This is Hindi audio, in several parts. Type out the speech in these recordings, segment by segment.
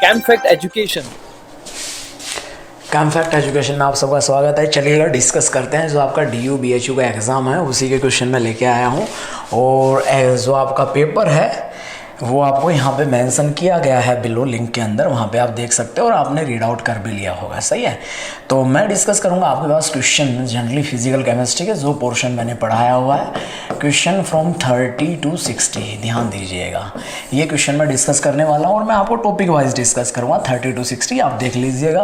कैम्फेक्ट एजुकेशन। कैम्फेक्ट एजुकेशन में आप सबका स्वागत है। चलिएगा डिस्कस करते हैं। जो आपका DU BHU का एग्ज़ाम है उसी के क्वेश्चन में लेके आया हूँ, और जो आपका पेपर है वो आपको यहाँ पे मेंशन किया गया है बिलो लिंक के अंदर, वहाँ पे आप देख सकते हो और आपने रीड आउट कर भी लिया होगा। सही है, तो मैं डिस्कस करूँगा आपके पास क्वेश्चन जनरली फिजिकल केमिस्ट्री के जो पोर्शन मैंने पढ़ाया हुआ है, क्वेश्चन फ्रॉम 30 to 60। ध्यान दीजिएगा, ये क्वेश्चन मैं डिस्कस करने वाला हूँ और मैं आपको टॉपिक वाइज डिस्कस करूँगा 30 to 60। आप देख लीजिएगा,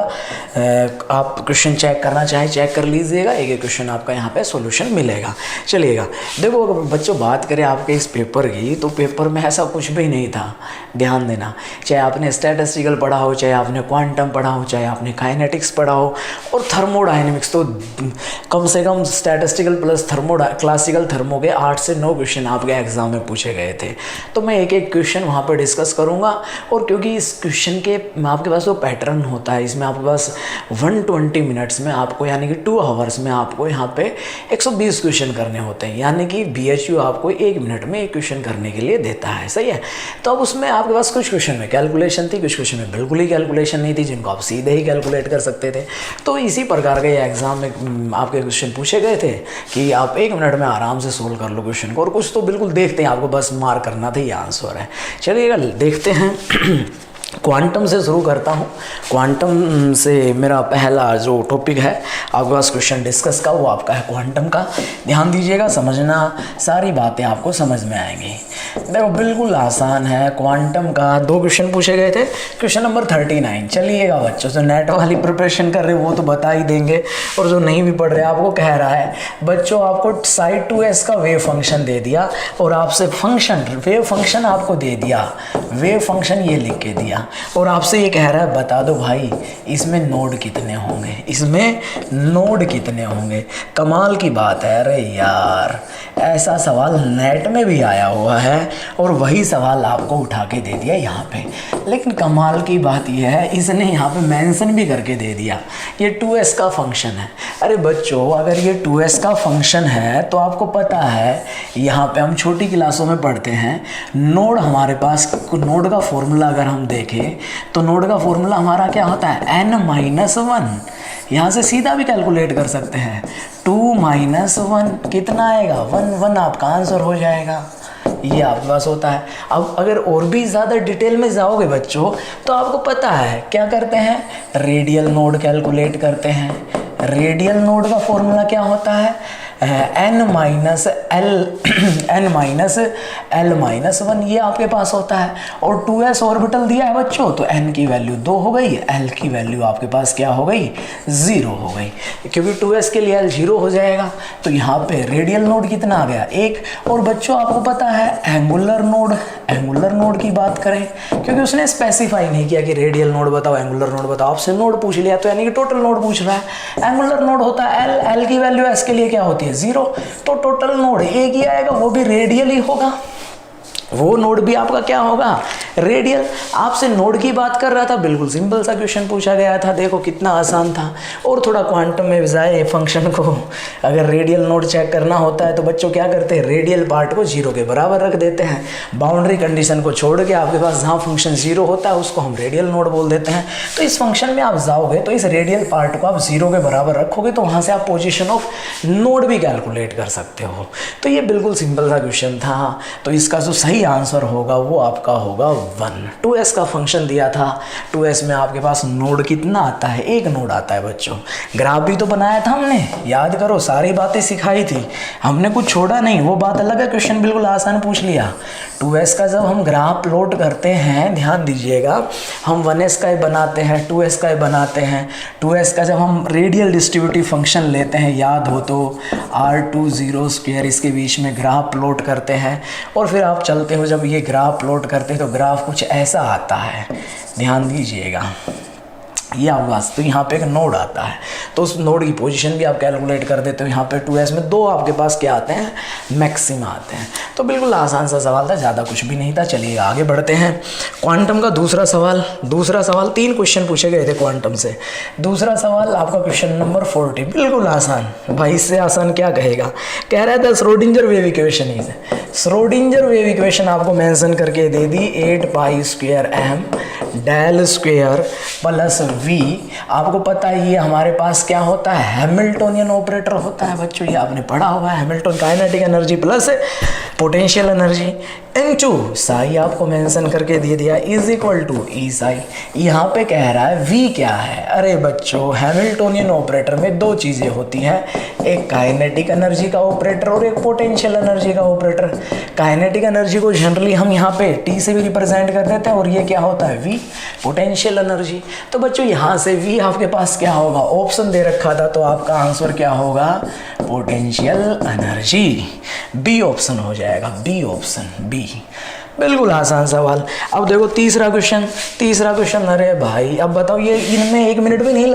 आप क्वेश्चन चेक करना चाहें चेक कर लीजिएगा, एक एक क्वेश्चन आपका यहाँ पे सॉल्यूशन मिलेगा। चलिएगा, देखो अगर बच्चों बात करें आपके इस पेपर की, तो पेपर में ऐसा कुछ भी नहीं था। ध्यान देना, चाहे आपने स्टैटिस्टिकल पढ़ा हो, चाहे आपने क्वांटम पढ़ा हो, चाहे आपने काइनेटिक्स पढ़ा हो, और थर्मोडायनेमिक्स, तो कम से कम स्टैटिस्टिकल प्लस क्लासिकल थर्मो के 8 से 9 क्वेश्चन आपके एग्जाम में पूछे गए थे। तो मैं एक एक क्वेश्चन वहाँ पर डिस्कस करूँगा, और क्योंकि इस क्वेश्चन के आपके पास जो पैटर्न होता है, इसमें आपके पास 120 मिनट्स में आपको, यानी कि 2 आवर्स में आपको यहाँ पे 120 क्वेश्चन करने होते हैं, यानी कि BHU आपको 1 मिनट में एक क्वेश्चन करने के लिए देता है। सही है, तो अब उसमें आपके पास कुछ क्वेश्चन में कैलकुलेशन थी, कुछ क्वेश्चन में बिल्कुल ही कैलकुलेशन नहीं थी, जिनको आप सीधे ही कैलकुलेट कर सकते थे। तो इसी प्रकार के एग्जाम में आपके क्वेश्चन पूछे गए थे कि आप 1 मिनट में आराम से सोल्व कर लो क्वेश्चन को, और कुछ तो बिल्कुल देखते हैं, आपको बस मार्क करना था, ये आंसर है। चलिएगा देखते हैं। क्वांटम से शुरू करता हूँ। क्वांटम से मेरा पहला जो टॉपिक है आपके पास क्वेश्चन डिस्कस का, वो आपका है क्वांटम का। ध्यान दीजिएगा, समझना, सारी बातें आपको समझ में आएंगी। देखो बिल्कुल आसान है। क्वांटम का 2 क्वेश्चन पूछे गए थे, क्वेश्चन नंबर 39। चलिएगा बच्चों, जो नेट वाली प्रिपरेशन कर रहे वो तो बता ही देंगे, और जो नहीं भी पढ़ रहे आपको कह रहा है बच्चों, आपको साइड 2s का वेव फंक्शन दे दिया, और आपसे वेव फंक्शन आपको दे दिया, वेव फंक्शन ये लिख के दिया, और आपसे ये कह रहा है बता दो भाई इसमें नोड कितने होंगे, इसमें नोड कितने होंगे। कमाल की बात है। अरे यार, ऐसा सवाल नेट में भी आया हुआ है, और वही सवाल आपको उठा के दे दिया यहाँ पे। लेकिन कमाल की बात यह है, इसने यहाँ पे मेंशन भी करके दे दिया, ये 2s का फंक्शन है। अरे बच्चों, अगर ये 2s का फंक्शन है तो आपको पता है, यहाँ पे हम छोटी क्लासों में पढ़ते हैं, नोड हमारे पास, नोड का फॉर्मूला अगर हम देखें तो नोड का फॉर्मूला हमारा क्या होता है, n-1। यहाँ से सीधा भी कैलकुलेट कर सकते हैं, 2 - 1 कितना आएगा, 1 आपका आंसर हो जाएगा। ये आपके पास होता है। अब अगर और भी ज़्यादा डिटेल में जाओगे बच्चों, तो आपको पता है क्या करते हैं, रेडियल नोड कैलकुलेट करते हैं। रेडियल नोड का फॉर्मूला क्या होता है, n-l-1 ये आपके पास होता है। और 2s ऑर्बिटल दिया है बच्चों, तो n की वैल्यू 2 हो गई, l की वैल्यू आपके पास क्या हो गई, 0 हो गई, क्योंकि 2s के लिए l 0 हो जाएगा। तो यहाँ पे रेडियल नोड कितना आ गया, 1। और बच्चों आपको पता है एंगुलर नोड की बात करें, क्योंकि उसने स्पेसिफाई नहीं किया कि रेडियल नोड बताओ, एंगुलर नोड बताओ, आपसे नोड पूछ लिया, तो यानी कि टोटल नोड पूछ रहा है। एंगुलर नोड होता है l की वैल्यू s के लिए क्या होती है, 0। तो टोटल नोड एक ही आएगा, वो भी रेडियल ही होगा, वो नोड भी आपका क्या होगा, रेडियल। आपसे नोड की बात कर रहा था, बिल्कुल सिंपल सा क्वेश्चन पूछा गया था, देखो कितना आसान था। और थोड़ा क्वांटम में जाए फंक्शन को, अगर रेडियल नोड चेक करना होता है तो बच्चों क्या करते हैं, रेडियल पार्ट को 0 के बराबर रख देते हैं। बाउंड्री कंडीशन को छोड़ के आपके पास जहाँ फंक्शन 0 होता है उसको हम रेडियल नोड बोल देते हैं। तो इस फंक्शन में आप जाओगे तो इस रेडियल पार्ट को आप 0 के बराबर रखोगे, तो वहाँ से आप पोजिशन ऑफ नोड भी कैलकुलेट कर सकते हो। तो ये बिल्कुल सिंपल सा क्वेश्चन था। तो इसका जो सही आंसर होगा वो आपका होगा 1। 2s का फंक्शन दिया था, 2s में आपके पास नोड कितना आता है, 1 नोड आता है बच्चों। ग्राफ भी तो बनाया था हमने, याद करो, सारी बातें सिखाई थी, हमने कुछ छोड़ा नहीं, वो बात अलग है, क्वेश्चन बिल्कुल आसान पूछ लिया। 2s का जब हम ग्राफ प्लॉट करते हैं, ध्यान दीजिएगा, हम 1s का ही बनाते हैं, 2s का ही बनाते हैं। 2s का जब हम रेडियल डिस्ट्रीब्यूटिव फंक्शन लेते हैं, याद हो तो r2 इसके बीच में ग्राफ प्लॉट करते हैं, और फिर आप चलते हो, जब ये ग्राफ प्लॉट करते हैं तो ग्राफ कुछ ऐसा आता है। ध्यान दीजिएगा, ये आपके पास, तो यहाँ पे एक नोड आता है, तो उस नोड की पोजीशन भी आप कैलकुलेट कर देते हो। यहाँ पे 2s में 2 आपके पास क्या आते हैं, मैक्सिमा आते हैं। तो बिल्कुल आसान सा सवाल था, ज़्यादा कुछ भी नहीं था। चलिए आगे बढ़ते हैं। क्वांटम का दूसरा सवाल 3 क्वेश्चन पूछे गए थे क्वांटम से। दूसरा सवाल आपका क्वेश्चन नंबर 40, बिल्कुल आसान भाई, इससे आसान क्या कहेगा। कह रहा था श्रोडिंगर वेव इक्वेशन ही से, श्रोडिंगर वेव इक्वेशन आपको मेंशन करके दे दी 8π²m del square plus v। आपको पता है ये हमारे पास क्या होता है, हैमिल्टोनियन ऑपरेटर होता है बच्चों, ये आपने पढ़ा हुआ है। Hamilton kinetic energy plus potential energy into Sai आपको मेंशन करके दे दिया इज इक्वल टू ई साई। यहाँ पे कह रहा है v क्या है। अरे बच्चों हैमिल्टोनियन ऑपरेटर में 2 चीज़ें होती हैं, एक काइनेटिक एनर्जी का ऑपरेटर और एक पोटेंशियल एनर्जी का ऑपरेटर। काइनेटिक एनर्जी को जनरली हम यहाँ पे t से भी रिप्रेजेंट कर देते हैं और ये क्या होता है v, पोटेंशियल एनर्जी। तो बच्चों यहाँ से v आपके पास क्या होगा, ऑप्शन दे रखा था, तो आपका आंसर क्या होगा, पोटेंशियल एनर्जी। बी ऑप्शन हो जाएगा, बी ऑप्शन बी। बिल्कुल आसान सवाल। अब देखो तीसरा क्वेश्चन। अरे भाई अब बताओ, ये इनमें 1 मिनट भी नहीं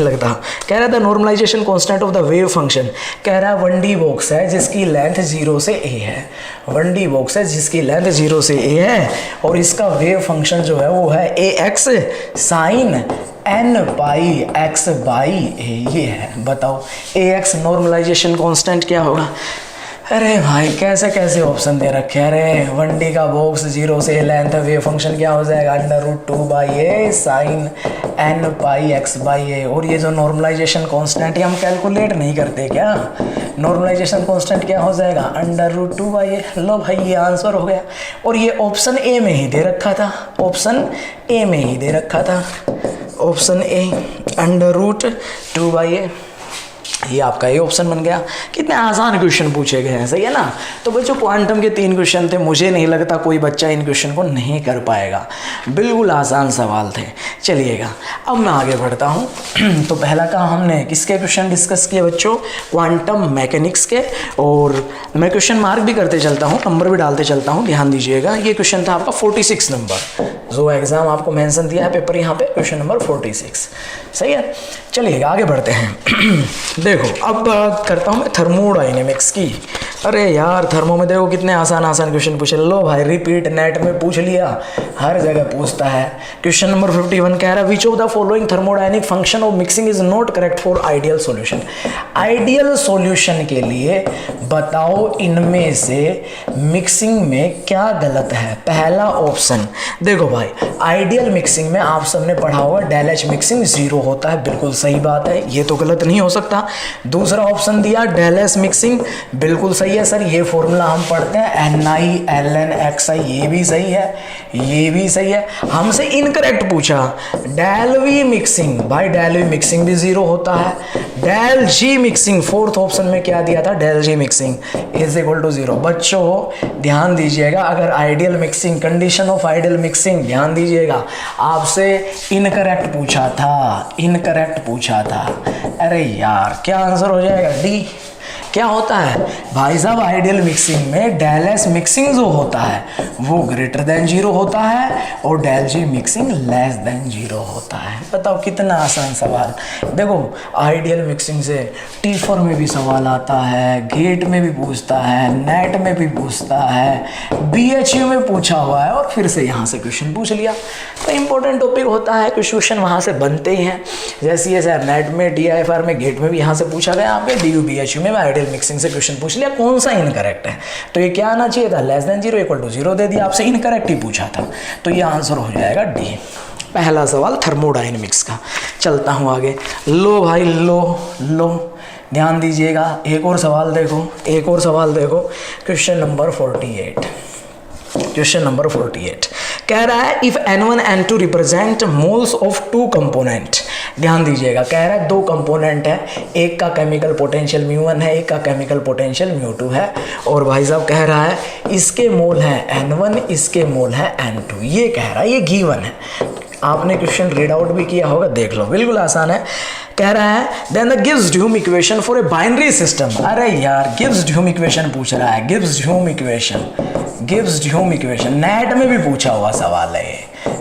लगता, कह रहा था normalisation constant of the wave function. कह रहा है 1D बॉक्स है जिसकी लेंथ 0 से a है, 1D बॉक्स है जिसकी लेंथ 0 से a है, और इसका वेव फंक्शन जो है वो है ax साइन n πx/a, ये है। बताओ ax नॉर्मलाइजेशन कांस्टेंट क्या होगा। अरे भाई कैसे ऑप्शन दे रखे हैं। अरे 1D का बॉक्स 0 से लेंथ, वेव फंक्शन क्या हो जाएगा, √2/a साइन n πx/a। और ये जो नॉर्मलाइजेशन कांस्टेंट, ये हम कैलकुलेट नहीं करते क्या, नॉर्मलाइजेशन कांस्टेंट क्या हो जाएगा, √2/a। लो भाई ये आंसर हो गया। और ये ऑप्शन ए में ही दे रखा था, ऑप्शन ए √2/a, ये आपका ये ऑप्शन बन गया। कितने आसान क्वेश्चन पूछे गए हैं, सही है ना। तो बच्चों क्वांटम के 3 क्वेश्चन थे, मुझे नहीं लगता कोई बच्चा इन क्वेश्चन को नहीं कर पाएगा, बिल्कुल आसान सवाल थे। चलिएगा अब मैं आगे बढ़ता हूँ। तो पहला का हमने किसके क्वेश्चन डिस्कस किए बच्चों, क्वांटम मैकेनिक्स के। और मैं क्वेश्चन मार्क भी करते चलता हूँ, नंबर भी डालते चलता हूँ, ध्यान दीजिएगा। ये क्वेश्चन था आपका 46 नंबर, जो एग्जाम आपको मेंशन दिया है पेपर यहाँ पे, क्वेश्चन नंबर 46, सही है। चलिएगा आगे बढ़ते हैं। देखो अब बात करता हूँ मैं थर्मोडाइनेमिक्स की। अरे यार थर्मो में देखो कितने आसान क्वेश्चन पूछे। लो भाई रिपीट नेट में पूछ लिया, हर जगह पूछता है। क्वेश्चन नंबर 51 कह रहा है which of the following thermodynamic function of mixing is not correct for ideal solution. Ideal solution के लिए बताओ इनमें से मिक्सिंग में क्या गलत है। पहला ऑप्शन देखो भाई, आइडियल मिक्सिंग में आप सबने पढ़ा होगा डेल एच मिक्सिंग 0 होता है, बिल्कुल सही बात है, ये तो गलत नहीं हो सकता। दूसरा ऑप्शन दिया डेल एस मिक्सिंग, बिल्कुल सही है सर, ये फॉर्मूला हम पढ़ते हैं NiLnXi, ये भी सही है, हमसे इनकरेक्ट पूछा डेल वी मिक्सिंग, भाई डेल वी मिक्सिंग भी 0 होता है। Del G mixing, fourth option में क्या दिया था, del G mixing is equal to 0। बच्चों ध्यान दीजिएगा, अगर ideal mixing, condition of ideal mixing, ध्यान दीजिएगा, आपसे इनकरेक्ट पूछा था। अरे यार क्या आंसर हो जाएगा, डी। क्या होता है भाई साहब, आइडियल मिक्सिंग में डेल एस मिक्सिंग जो होता है वो ग्रेटर देन 0 होता है और del G mixing less than 0 होता है। बताओ कितना आसान सवाल। देखो आइडियल मिक्सिंग से टीफर में भी सवाल आता है, गेट में भी पूछता है, नेट में भी पूछता है, BHU में पूछा हुआ है और फिर से यहाँ से क्वेश्चन पूछ लिया। तो इंपॉर्टेंट टॉपिक होता है, कुछ क्वेश्चन वहाँ से बनते ही हैं। जैसे ये सर नेट में, DIFR में, गेट में भी यहाँ से पूछा गया, आपके DU BHU में आइडियल मिक्सिंग से क्वेश्चन पूछ लिया, कौन सा इनकरेक्ट है। तो ये क्या आना चाहिए था, लेस देन 0 इक्वल टू 0 दे दिया, आपसे इनकरेक्ट ही पूछा था, तो ये आंसर हो जाएगा डी। पहला सवाल थर्मोडायनेमिक्स का। चलता हूँ आगे। लो भाई लो ध्यान दीजिएगा, एक और सवाल देखो, क्वेश्चन नंबर 48 कह रहा है if N1 N2 represent moles of 2 component. ध्यान दीजिएगा, कह रहा है 2 कंपोनेंट है, एक का केमिकल पोटेंशियल μ1 है, एक का केमिकल पोटेंशियल μ2 है, और भाई साहब कह रहा है इसके मोल हैं N1, इसके मोल हैं N2। ये कह रहा है, ये गिवन है, आपने क्वेश्चन रीड आउट भी किया होगा, देख लो, बिल्कुल आसान है। कह रहा है then the Gibbs Duhem equation for a binary system. अरे यार गिब्स ड्यूम इक्वेशन पूछ रहा है, गिब्स ड्यूम इक्वेशन नेट में भी पूछा हुआ सवाल है,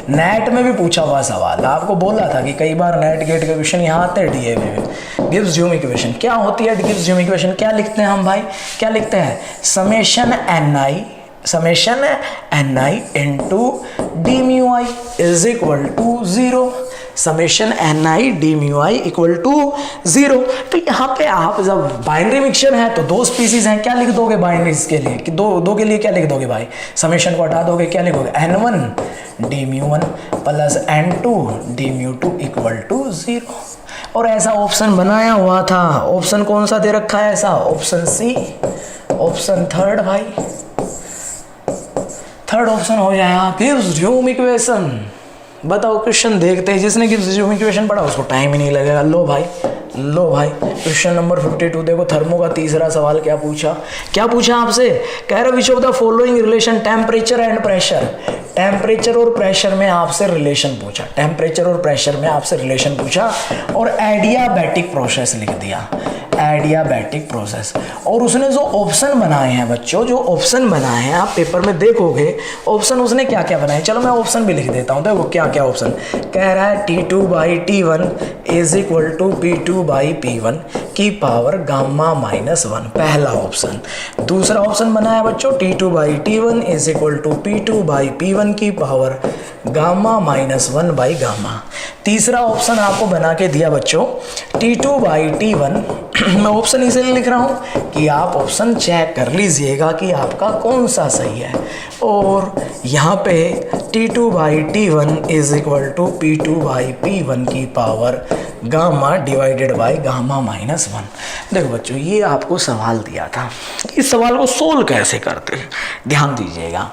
नेट में भी पूछा हुआ सवाल। आपको बोला था कि कई बार नेट गेट के क्वेश्चन यहाँ आते हैं डीए में। गिब्स ड्यूम इक्वेशन क्या होती है? गिब्स ड्यूम इक्वेशन क्या लिखते हैं हम भाई? क्या लिखते हैं? Summation N I into D mu I is equal to 0। Summation N I D mu I equal to 0। तो यहाँ पे आप जब बाइनरी मिक्सचर है तो दो स्पीसीज हैं, क्या लिख दोगे बाइनरीज के लिए? कि दो के लिए क्या लिख दोगे भाई? समेशन को हटा दोगे, क्या लिखोगे? n1 D mu 1 plus n2 D mu 2 equal to 0। और ऐसा ऑप्शन बनाया हुआ था। ऑप्शन कौन सा दे रखा है ऐसा? ऑप्शन सी, ऑप्शन थर्ड भाई, थर्ड ऑप्शन हो जाएगा गिब्स ड्यूम इक्वेशन। बताओ क्वेश्चन देखते हैं, जिसने गिब्स ड्यूम इक्वेशन पढ़ा उसको टाइम ही नहीं लगेगा। लो भाई क्वेश्चन नंबर 52 देखो, थर्मो का तीसरा सवाल क्या पूछा आपसे? कह रहा which of the following relation temperature and pressure. Temperature और प्रेशर में आपसे रिलेशन पूछा, और एडियाबैटिक प्रोसेस लिख दिया, एडियाबैटिक प्रोसेस। और उसने जो ऑप्शन बनाए हैं बच्चों, जो ऑप्शन बनाए हैं आप पेपर में देखोगे, ऑप्शन उसने क्या क्या बनाए। चलो मैं ऑप्शन भी लिख देता हूँ, देखो क्या क्या ऑप्शन कह रहा है। T2/T1 is equal to P2/P1 की पावर गामा माइनस 1, पहला ऑप्शन। दूसरा ऑप्शन बना है बच्चों T2/T1 is equal to P2/P1 की पावर गामा माइनस 1/गामा। तीसरा ऑप्शन आपको बना के दिया बच्चों T2/T1। मैं ऑप्शन इसलिए लिख रहा हूँ कि आप ऑप्शन चेक कर लीजिएगा कि आपका कौन सा सही है। और यहाँ पे T2/T1 is equal to P2/P1 की power gamma divided by gamma minus 1। देखो बच्चों, ये आपको सवाल दिया था, इस सवाल को सोल्व कैसे करते हैं ध्यान दीजिएगा।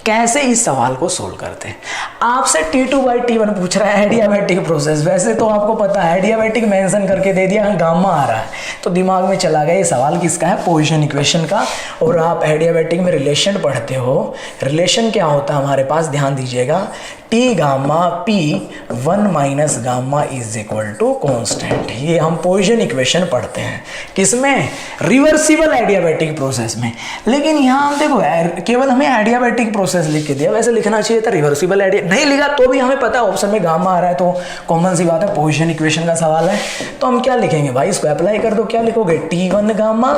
कैसे इस सवाल को सोल्व करते हैं? आपसे T2/T1 पूछ रहा है एडियाबैटिक प्रोसेस। वैसे तो आपको पता है एडियाबैटिक मेंशन करके दे दिया, गामा आ रहा है तो दिमाग में चला गया ये सवाल किसका है? पोजीशन इक्वेशन का। और आप एडियाबैटिक में रिलेशन पढ़ते हो, रिलेशन क्या होता है हमारे पास? ध्यान दीजिएगा, T gamma P1 minus gamma is equal to constant. ये हम पोजीशन इक्वेशन पढ़ते हैं किसमें? रिवर्सिबल एडियाबैटिक प्रोसेस में। लेकिन यहाँ हम देखो केवल हमें एडियाबैटिक प्रोसेस लिख के दिया, वैसे लिखना चाहिए था रिवर्सिबल नहीं लिखा तो भी हमें पता है ऑप्शन में गामा आ रहा है तो कॉमन सी बात है, पोजीशन इक्वेशन का सवाल है। तो हम क्या लिखेंगे भाई? इसको अप्लाई कर दो, क्या लिखोगे? T1 gamma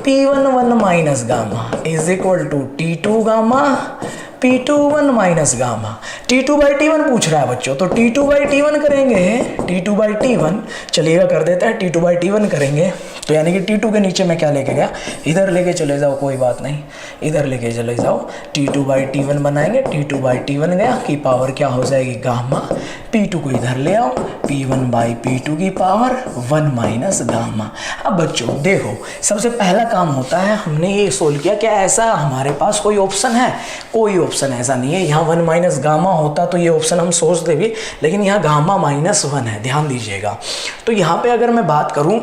P1 1 minus gamma is equal to T2 gamma P2 minus gamma. T2/T1 पूछ रहा है बच्चों, तो T2/T1 करेंगे, T2/T1 चलिएगा कर देते हैं, T2/T1 करेंगे। तो यानी कि T2 के नीचे मैं क्या लेके गया? इधर लेके चले जाओ, कोई बात नहीं, इधर लेके चले जाओ। T2/T1 बनाएंगे, T2/T1 गया की पावर क्या हो जाएगी? गामा। P2 को इधर ले आओ, P1/P2 की पावर 1 माइनस गामा। अब बच्चों देखो, सबसे पहला काम होता है, हमने ये सोल्व किया, क्या ऐसा हमारे पास कोई ऑप्शन है? कोई ऑप्शन ऐसा नहीं है। यहाँ 1 माइनस गामा होता तो ये ऑप्शन हम सोचते भी, लेकिन यहाँ गामा माइनस 1 है, ध्यान दीजिएगा। तो यहाँ पे अगर मैं बात करूँ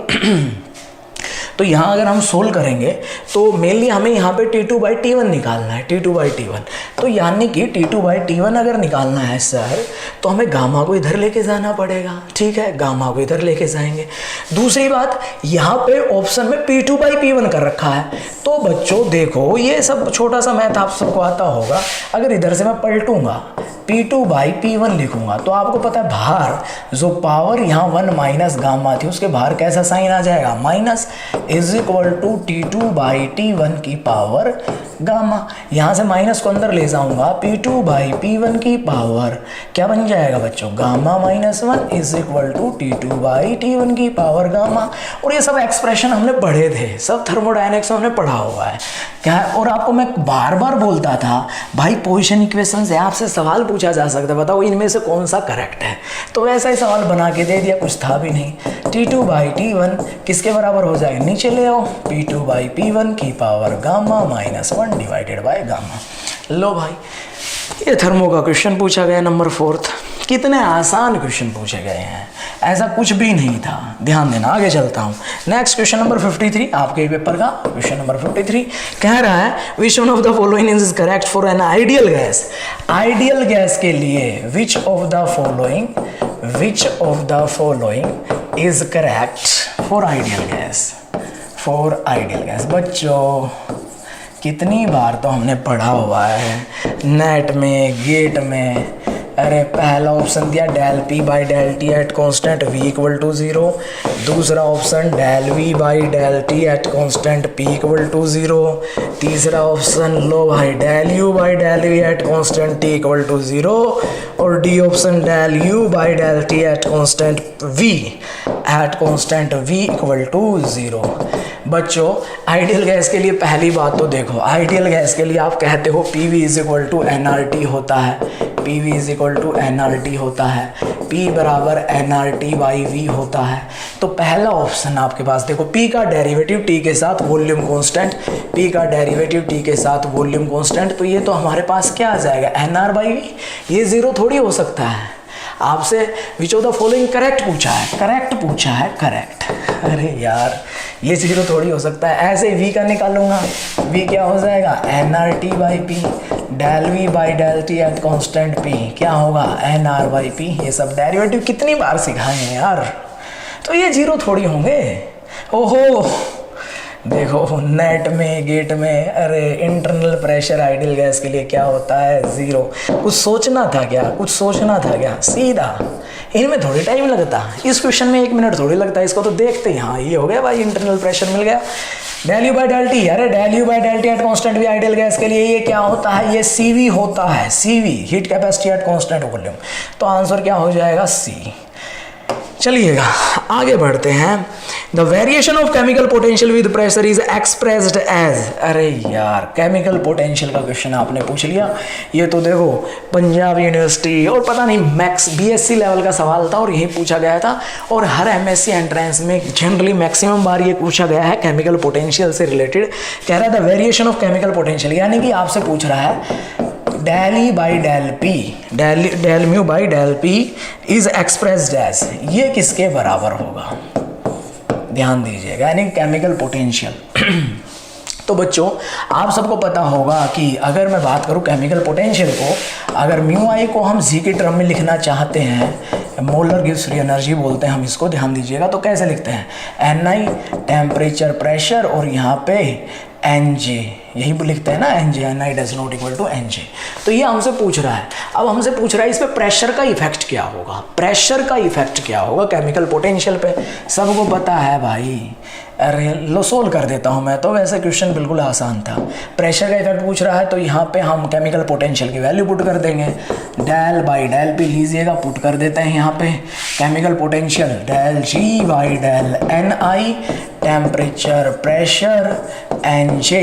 तो यहाँ अगर हम सोल्व करेंगे तो मेनली हमें यहाँ पे T2/T1 निकालना है, T2/T1। तो यानी कि T2/T1 अगर निकालना है सर तो हमें गामा को इधर लेके जाना पड़ेगा, ठीक है, गामा को इधर लेके जाएंगे। दूसरी बात, यहाँ पे ऑप्शन में P2/P1 कर रखा है, तो बच्चों देखो ये सब छोटा सा मैथ आप सबको आता होगा। अगर इधर से मैं पलटूंगा P2/P1 लिखूंगा तो आपको पता है बाहर जो पावर यहाँ 1 माइनस गामा थी उसके बाहर कैसा साइन आ जाएगा? Minus is equal to T2/T1 की पावर गामा। यहाँ से माइनस को अंदर ले जाऊंगा, P2/P1 की पावर क्या बन जाएगा बच्चों? Gamma minus 1 is equal to T2/T1 की पावर गामा। और ये सब एक्सप्रेशन हमने पढ़े थे, सब थर्मोडायनेमिक्स में हमने पढ़ा हुआ है क्या है। और आपको मैं बार बार बोलता था भाई पोजीशन इक्वेशन से आपसे सवाल पूछा जा सकता है, बताओ इनमें से कौन सा करेक्ट है। तो वैसा ही सवाल बना के दे दिया, कुछ था भी नहीं। T2/T1 किसके बराबर हो जाएगा? नीचे ले आओ, P2/P1 की power gamma minus 1 divided by gamma. लो भाई, ये थर्मो का क्वेश्चन पूछा गया नंबर 4। कितने आसान क्वेश्चन पूछे गए हैं, ऐसा कुछ भी नहीं था। ध्यान देना, आगे चलता हूँ। नेक्स्ट क्वेश्चन नंबर 53 आपके पेपर का क्वेश्चन नंबर 53 कह रहा है which one of the following is correct for an ideal gas. Ideal gas के लिए which of the following is correct for ideal gas, for ideal gas. बच्चों कितनी बार तो हमने पढ़ा हुआ है नेट में, गेट में। अरे पहला ऑप्शन दिया del P by del T at constant V equal to 0, दूसरा option del V by del T at constant P equal to 0, तीसरा ऑप्शन लो भाई del U by del V at constant T equal to 0, और D option del U by del T at constant V equal to 0। बच्चों आइडियल गैस के लिए पहली बात तो देखो, आइडियल गैस के लिए आप कहते हो P V is equal to N R T होता है, P V is equal to N R T होता है, P बराबर N R T by V होता है। तो पहला ऑप्शन आपके पास देखो, P का डेरिवेटिव T के साथ वॉल्यूम कांस्टेंट, P का डेरिवेटिव T के साथ वॉल्यूम कांस्टेंट, तो ये तो हमारे पास क्या आ जाएगा एन आर बाई वी। ये जीरो थोड़ी हो सकता है। आपसे which of the following correct पूछा है, करेक्ट पूछा है, करेक्ट। अरे यार ये जीरो थोड़ी हो सकता है। ऐसे वी का निकालूंगा, वी क्या हो जाएगा N R T by P, del V by del T at constant P क्या होगा एन आर बाई पी। ये सब डेरिवेटिव कितनी बार सिखाए हैं यार, तो ये जीरो थोड़ी होंगे। ओहो देखो नेट में, गेट में, अरे इंटरनल प्रेशर आइडियल गैस के लिए क्या होता है 0। कुछ सोचना था क्या, कुछ सोचना था क्या, सीधा। इनमें थोड़ी टाइम लगता, इस क्वेश्चन में 1 मिनट थोड़ी लगता है। इसको तो देखते ही हाँ ये हो गया भाई, इंटरनल प्रेशर मिल गया। Del U by del T, अरे del U by del T at constant भी आइडियल गैस के लिए ये क्या होता है, ये CV होता है, CV heat capacity at constant volume. तो आंसर क्या हो जाएगा C। चलिएगा आगे बढ़ते हैं। The variation of chemical potential with pressure is expressed as, अरे यार केमिकल पोटेंशियल का क्वेश्चन आपने पूछ लिया। ये तो देखो पंजाब यूनिवर्सिटी और पता नहीं मैक्स BSc लेवल का सवाल था और यही पूछा गया था, और हर MSc एंट्रेंस में जनरली मैक्सिमम बार ये पूछा गया है केमिकल पोटेंशियल से रिलेटेड। कह रहा है the variation of chemical potential, यानी कि आपसे पूछ रहा है del E by del P, del mu by del P is expressed as, ये किसके बराबर होगा, ध्यान दीजिएगा, यानी केमिकल पोटेंशियल। तो बच्चों आप सबको पता होगा कि अगर मैं बात करूं केमिकल पोटेंशियल को, अगर म्यू आई को हम जी के टर्म में लिखना चाहते हैं, मोलर गिव्स फ्री एनर्जी बोलते हैं हम इसको, ध्यान दीजिएगा। तो कैसे लिखते हैं, NI टेम्परेचर प्रेशर और यहाँ पे NJ, यही लिखते हैं ना NJ, NI does not equal to NJ। तो ये हमसे पूछ रहा है, अब हमसे पूछ रहा है इस पे प्रेशर का इफेक्ट क्या होगा, प्रेशर का इफेक्ट क्या होगा केमिकल पोटेंशियल पे। सबको पता है भाई, अरे लो सोल्व कर देता हूँ मैं तो, वैसे क्वेश्चन बिल्कुल आसान था। प्रेशर का इफेक्ट पूछ रहा है तो यहाँ पे हम केमिकल पोटेंशियल की वैल्यू पुट कर देंगे, डेल बाई डेल पी लीजिएगा, पुट कर देते हैं यहाँ पे chemical potential del G by del NI temperature pressure NJ,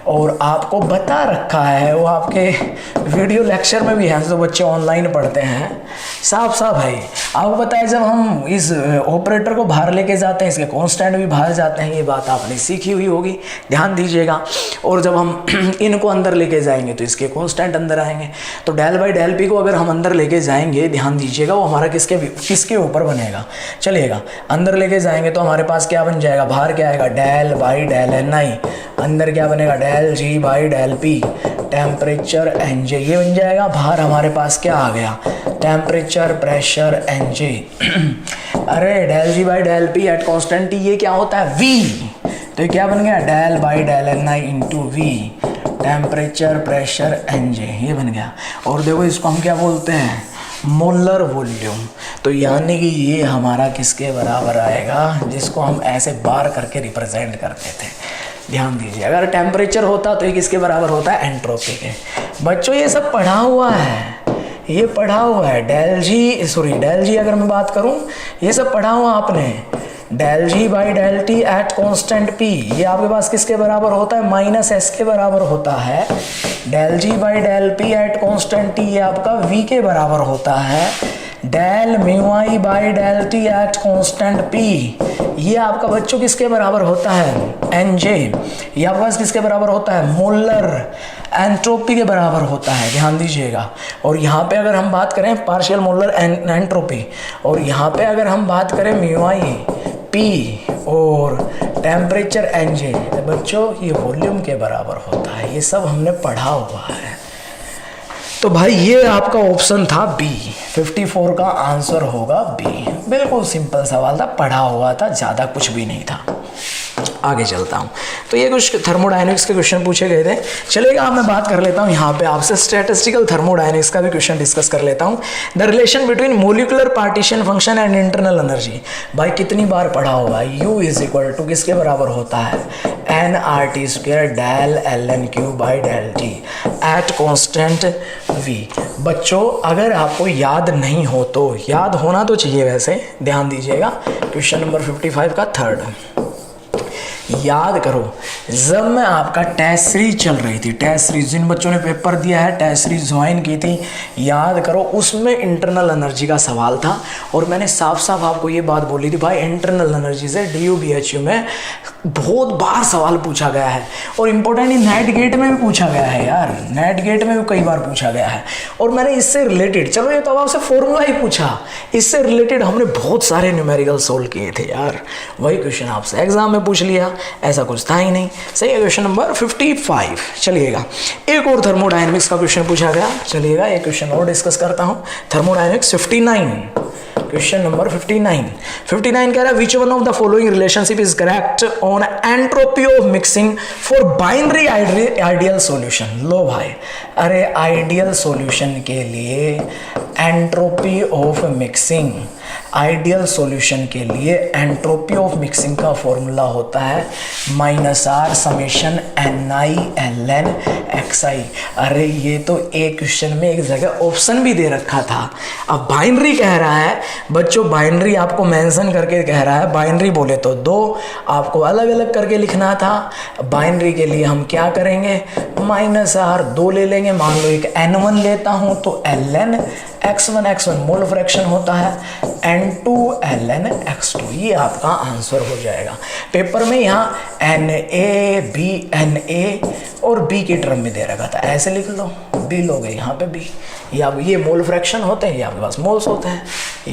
और आपको बता रखा है वो आपके वीडियो लेक्चर में भी है, जो बच्चे ऑनलाइन पढ़ते हैं, साफ साफ है। आपको पता है जब हम इस ऑपरेटर को बाहर लेके जाते हैं, इसके कांस्टेंट भी बाहर जाते हैं, ये बात आपने सीखी हुई होगी, ध्यान दीजिएगा। और जब हम इनको अंदर लेके जाएंगे तो इसके कांस्टेंट अंदर आएंगे। तो डेल बाई डेल पी को अगर हम अंदर लेके जाएंगे, ध्यान दीजिएगा, वो हमारा किसके ऊपर बनेगा, चलिएगा अंदर लेके जाएंगे तो हमारे पास क्या बन जाएगा, बाहर क्या आएगा डेल बाई डेल NI, अंदर क्या बनेगा del G by del P temperature NJ, ये बन जाएगा। बाहर हमारे पास क्या आ गया टेम्परेचर प्रेशर NJ। अरे del G by del P at constant T, ये क्या होता है V, तो ये क्या बन गया del by del NI into V temperature pressure NJ, ये बन गया। और देखो इसको हम क्या बोलते हैं, मोलर वॉल्यूम। तो यानी कि ये हमारा किसके बराबर आएगा, जिसको हम ऐसे बार करके रिप्रेजेंट करते थे, ध्यान दीजिए। अगर टेम्परेचर होता तो ये किसके बराबर होता है, एंट्रोपी के। बच्चों ये सब पढ़ा हुआ है, ये पढ़ा हुआ है, डेल जी अगर मैं बात करूं, ये सब पढ़ा हुआ आपने, del G by del T at constant पी, ये आपके पास किसके बराबर होता है, -S के बराबर होता है। Del G by del P at constant टी, ये आपका V के बराबर होता है। Del mu I by del T at constant पी, ये आपका बच्चों किसके बराबर होता है, NJ, ये आपके पास किसके बराबर होता है, मोलर एंट्रोपी के बराबर होता है, ध्यान दीजिएगा। और यहाँ पे अगर हम बात करें पार्शियल मोलर एंट्रोपी, और यहाँ पे अगर हम बात करें म्यू आई पी और टेम्परेचर NJ, तो बच्चों ये वॉल्यूम के बराबर होता है। ये सब हमने पढ़ा हुआ है। तो भाई ये आपका ऑप्शन था बी, 54 का आंसर होगा बी। बिल्कुल सिंपल सवाल था, पढ़ा हुआ था, ज़्यादा कुछ भी नहीं था। आगे चलता हूँ। तो ये कुछ थर्मोडायनेमिक्स के क्वेश्चन पूछे गए थे। चलेगा, अब मैं बात कर लेता हूँ यहाँ पे आपसे स्टैटिस्टिकल थर्मोडायनेमिक्स का भी क्वेश्चन डिस्कस कर लेता हूँ। The relation between molecular partition function and internal energy. भाई कितनी बार पढ़ा होगा, U इज इक्वल टू किसके बराबर होता है, nRT square del Ln/Q/Δt at constant V। बच्चों अगर आपको याद नहीं हो तो, याद होना तो चाहिए वैसे, ध्यान दीजिएगा। क्वेश्चन नंबर 55 का थर्ड, याद करो जब मैं आपका टेस्ट सीरीज चल रही थी, टेस्ट सीरीज जिन बच्चों ने पेपर दिया है, टेस्ट सीरीज ज्वाइन की थी, याद करो उसमें इंटरनल एनर्जी का सवाल था। और मैंने साफ साफ आपको ये बात बोली थी भाई, इंटरनल एनर्जी से DU/BHU में बहुत बार सवाल पूछा गया है। और इम्पोर्टेंटली नेट गेट में भी पूछा गया है यार, नेट गेट में भी कई बार पूछा गया है। और मैंने इससे रिलेटेड, चलो ये तो अब आपसे फॉर्मूला ही पूछा, इससे रिलेटेड हमने बहुत सारे न्यूमेरिकल सोल्व किए थे यार। वही क्वेश्चन आपसे एग्जाम में पूछ लिया, ऐसा कुछ था ही नहीं। सही है, क्वेश्चन नंबर 55। चलिएगा, एक और थर्मोडायनेमिक्स का क्वेश्चन पूछा गया। चलिएगा एक क्वेश्चन और डिस्कस करता हूँ। थर्मोडायनेमिक्स 59, क्वेश्चन नंबर 59 कह रहा है which one of the following relationship is correct on entropy of mixing for binary ideal solution. लो भाई, अरे आइडियल सॉल्यूशन के लिए entropy of mixing, ideal solution के लिए एंट्रोपी ऑफ मिक्सिंग का फॉर्मूला होता है -R समेशन NiLnXi। अरे ये तो एक क्वेश्चन में एक जगह ऑप्शन भी दे रखा था। अब बाइनरी कह रहा है बच्चों, बाइनरी आपको मेंशन करके कह रहा है, बाइनरी बोले तो दो आपको अलग अलग करके लिखना था। बाइनरी के लिए हम क्या करेंगे, -R 2 ले लेंगे। मान लो एक N1 लेता हूं तो Ln x1 मोल फ्रैक्शन होता है, N2 Ln x2। ये आपका आंसर हो जाएगा। पेपर में यहाँ Na और B की टर्म में दे रखा था, ऐसे लिख लो, B लोगे यहाँ पे B, या ये मोल फ्रैक्शन होते हैं, ये आपके पास मोल्स होते हैं।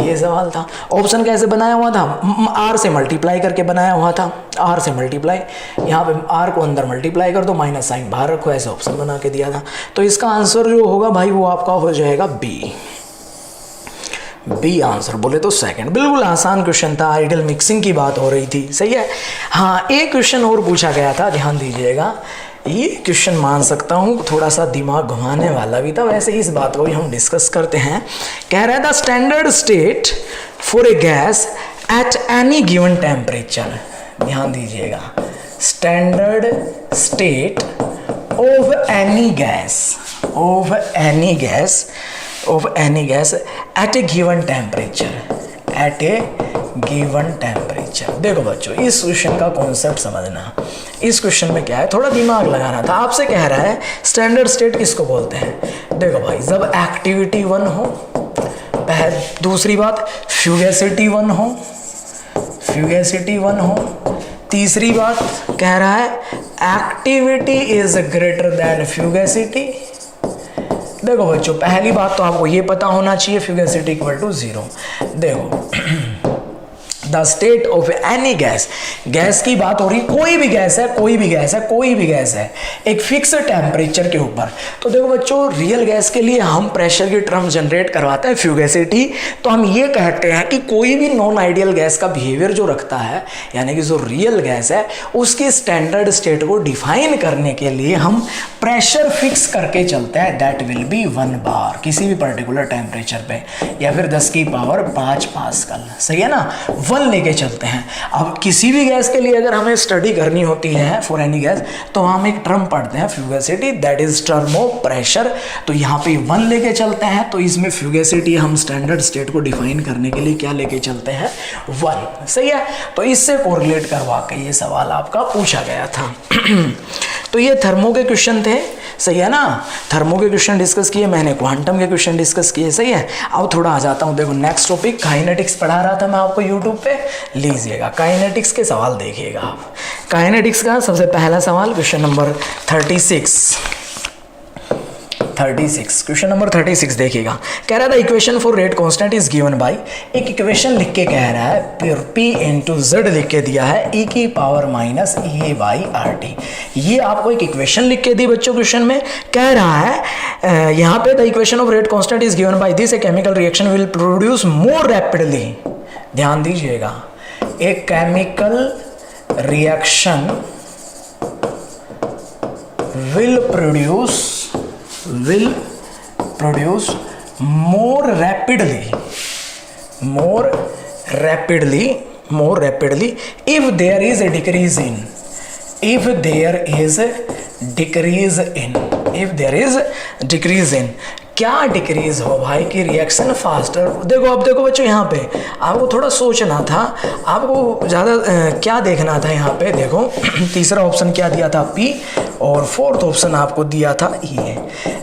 ये सवाल था। ऑप्शन कैसे बनाया हुआ था, R से मल्टीप्लाई करके बनाया हुआ था, R से मल्टीप्लाई, यहाँ पे R को अंदर मल्टीप्लाई कर दो, माइनस साइन बाहर रखो, ऐसे ऑप्शन बना के दिया था। तो इसका आंसर जो होगा भाई वो आपका हो जाएगा बी आंसर बोले तो सेकंड। बिल्कुल आसान क्वेश्चन था, आइडियल मिक्सिंग की बात हो रही थी। सही है। हाँ, एक क्वेश्चन और पूछा गया था, ध्यान दीजिएगा। ये क्वेश्चन मान सकता हूँ थोड़ा सा दिमाग घुमाने वाला भी था, वैसे इस बात को भी हम डिस्कस करते हैं। कह रहा है the standard state for a gas at any given temperature. ध्यान दीजिएगा, standard state of any gas, of any gas at a given temperature, देखो बच्चों इस क्वेश्चन का कॉन्सेप्ट समझना। इस क्वेश्चन में क्या है, थोड़ा दिमाग लगाना था। आपसे कह रहा है स्टैंडर्ड स्टेट किसको बोलते हैं। देखो भाई, जब एक्टिविटी 1 हो, दूसरी बात फ्यूगेसिटी 1 हो, तीसरी बात कह रहा है एक्टिविटी इज ग्रेटर देन फ्यूगेसिटी। देखो बच्चों, पहली बात तो आपको ये पता होना चाहिए फ्यूगेसिटी इक्वल टू 0। देखो the state of any gas, gas की बात हो रही, कोई भी गैस है एक फिक्स टेम्परेचर के ऊपर। तो देखो बच्चों, रियल गैस के लिए हम प्रेशर की टर्म जनरेट करवाते हैं फ्यूगेसिटी। तो हम ये कहते हैं कि कोई भी नॉन आइडियल गैस का बिहेवियर जो रखता है, यानी कि जो रियल गैस है उसकी स्टैंडर्ड स्टेट को डिफाइन करने के लिए हम प्रेशर फिक्स करके चलते हैं, दैट विल बी 1 बार किसी भी पर्टिकुलर टेम्परेचर पे, या फिर 10 की पावर 5 पास्कल। सही है ना, 1 लेके चलते हैं। अब किसी भी गैस के लिए अगर हमें स्टडी करनी होती है फॉर एनी गैस, तो हम एक टर्म पढ़ते हैं fugacity, that is term of pressure. तो यहाँ पे 1 लेके चलते हैं, तो इसमें फ्यूगेसिटी हम स्टैंडर्ड स्टेट को डिफाइन करने के लिए क्या लेके चलते हैं, 1। सही है। तो इससे कोरिलेट करवा के ये सवाल आपका पूछा गया था। तो ये थर्मो के क्वेश्चन थे। सही है ना, थर्मो के क्वेश्चन डिस्कस किए मैंने, क्वांटम के क्वेश्चन डिस्कस किए। सही है। अब थोड़ा आ जाता हूँ, देखो नेक्स्ट टॉपिक काइनेटिक्स पढ़ा रहा था मैं आपको यूट्यूब पे, लीजिएगा काइनेटिक्स के सवाल देखिएगा आप। काइनेटिक्स का सबसे पहला सवाल क्वेश्चन नंबर 36 36, क्वेश्चन नंबर 36 देखिएगा। कह रहा था equation for rate constant is given by, एक इक्वेशन लिख के कह रहा है P इंटू जेड लिख के दिया है e की power minus A by R T. ये आपको एक इक्वेशन लिख के दी बच्चों क्वेश्चन में। कह रहा है यहाँ पे the equation of rate constant is given by this, a chemical reaction will produce more rapidly, ध्यान दीजिएगा, एक chemical reaction will produce more rapidly if there is a decrease in क्या डिक्रीज हो भाई कि रिएक्शन फास्टर। देखो अब देखो बच्चों, यहाँ पे आपको थोड़ा सोचना था, आपको ज़्यादा क्या देखना था। यहाँ पे देखो तीसरा ऑप्शन क्या दिया था P और फोर्थ ऑप्शन आपको दिया था E।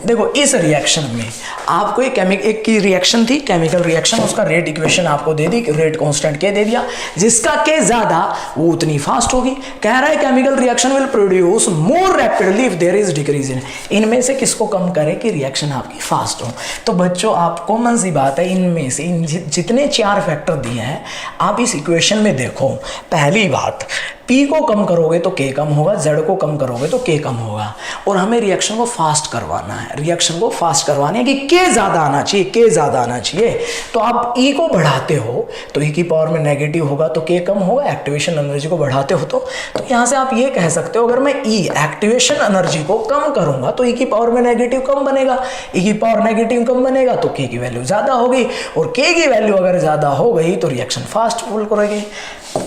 देखो इस रिएक्शन में आपको एक की रिएक्शन थी केमिकल रिएक्शन, उसका रेट इक्वेशन आपको दे दी, रेट कांस्टेंट के दे दिया, जिसका के ज़्यादा वो उतनी फास्ट होगी। कह रहा है chemical reaction will produce more rapidly if there is decrease in, इनमें से किसको कम करे कि रिएक्शन आपकी फास्ट हो। तो बच्चों आप कॉमन सी बात है, इनमें से इन जितने 4 फैक्टर दिए हैं आप इस इक्वेशन में देखो। पहली बात, P को कम करोगे तो K कम होगा, Z को कम करोगे तो K कम होगा, और हमें रिएक्शन को फास्ट करवाना है, रिएक्शन को फास्ट करवाने है कि K ज़्यादा आना चाहिए, K ज़्यादा आना चाहिए। तो आप E को बढ़ाते हो तो E की पावर में नेगेटिव होगा तो K कम होगा, एक्टिवेशन एनर्जी को बढ़ाते हो तो यहाँ से आप ये कह सकते हो, अगर मैं E एक्टिवेशन एनर्जी को कम करूँगा तो E की पावर में नेगेटिव कम बनेगा, E की पावर नेगेटिव कम बनेगा तो K की वैल्यू ज़्यादा होगी, और K की वैल्यू अगर ज़्यादा हो गई तो रिएक्शन फास्ट फुल करेगी।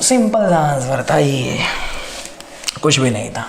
सिंपल आंसर था ये, कुछ भी नहीं था।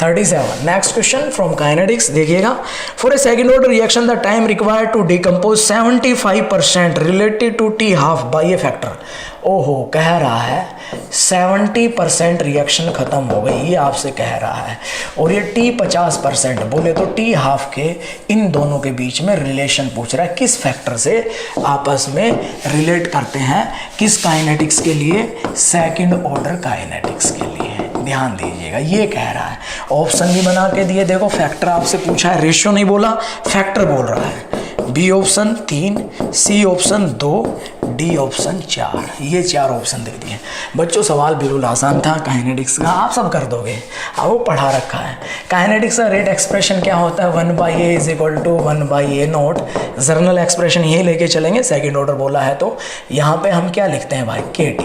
37 नेक्स्ट क्वेश्चन फ्रॉम काइनेटिक्स देखिएगा। For a second order reaction the time required to decompose 75% related to T half by a factor. ओहो, कह रहा है 70% रिएक्शन खत्म हो गई, ये आपसे कह रहा है, और ये T 50% बोले तो T हाफ के इन दोनों के बीच में रिलेशन पूछ रहा है, किस फैक्टर से आपस में रिलेट करते हैं, किस काइनेटिक्स के लिए, सेकंड ऑर्डर काइनेटिक्स के लिए। ध्यान दीजिएगा, ये कह रहा है, ऑप्शन भी बना के दिए। देखो फैक्टर आपसे पूछा है, रेशियो नहीं बोला, फैक्टर बोल रहा है। B option 3, C option 2, D option 4, ये 4 ऑप्शन दे दिए। बच्चों सवाल बिल्कुल आसान था काइनेटिक्स का, आप सब कर दोगे, अब वो पढ़ा रखा है। काइनेटिक्स का रेट एक्सप्रेशन क्या होता है, 1/a is equal to 1/a naught. General expression यही लेके चलेंगे, सेकेंड ऑर्डर बोला है तो यहाँ पे हम क्या लिखते हैं भाई, KT,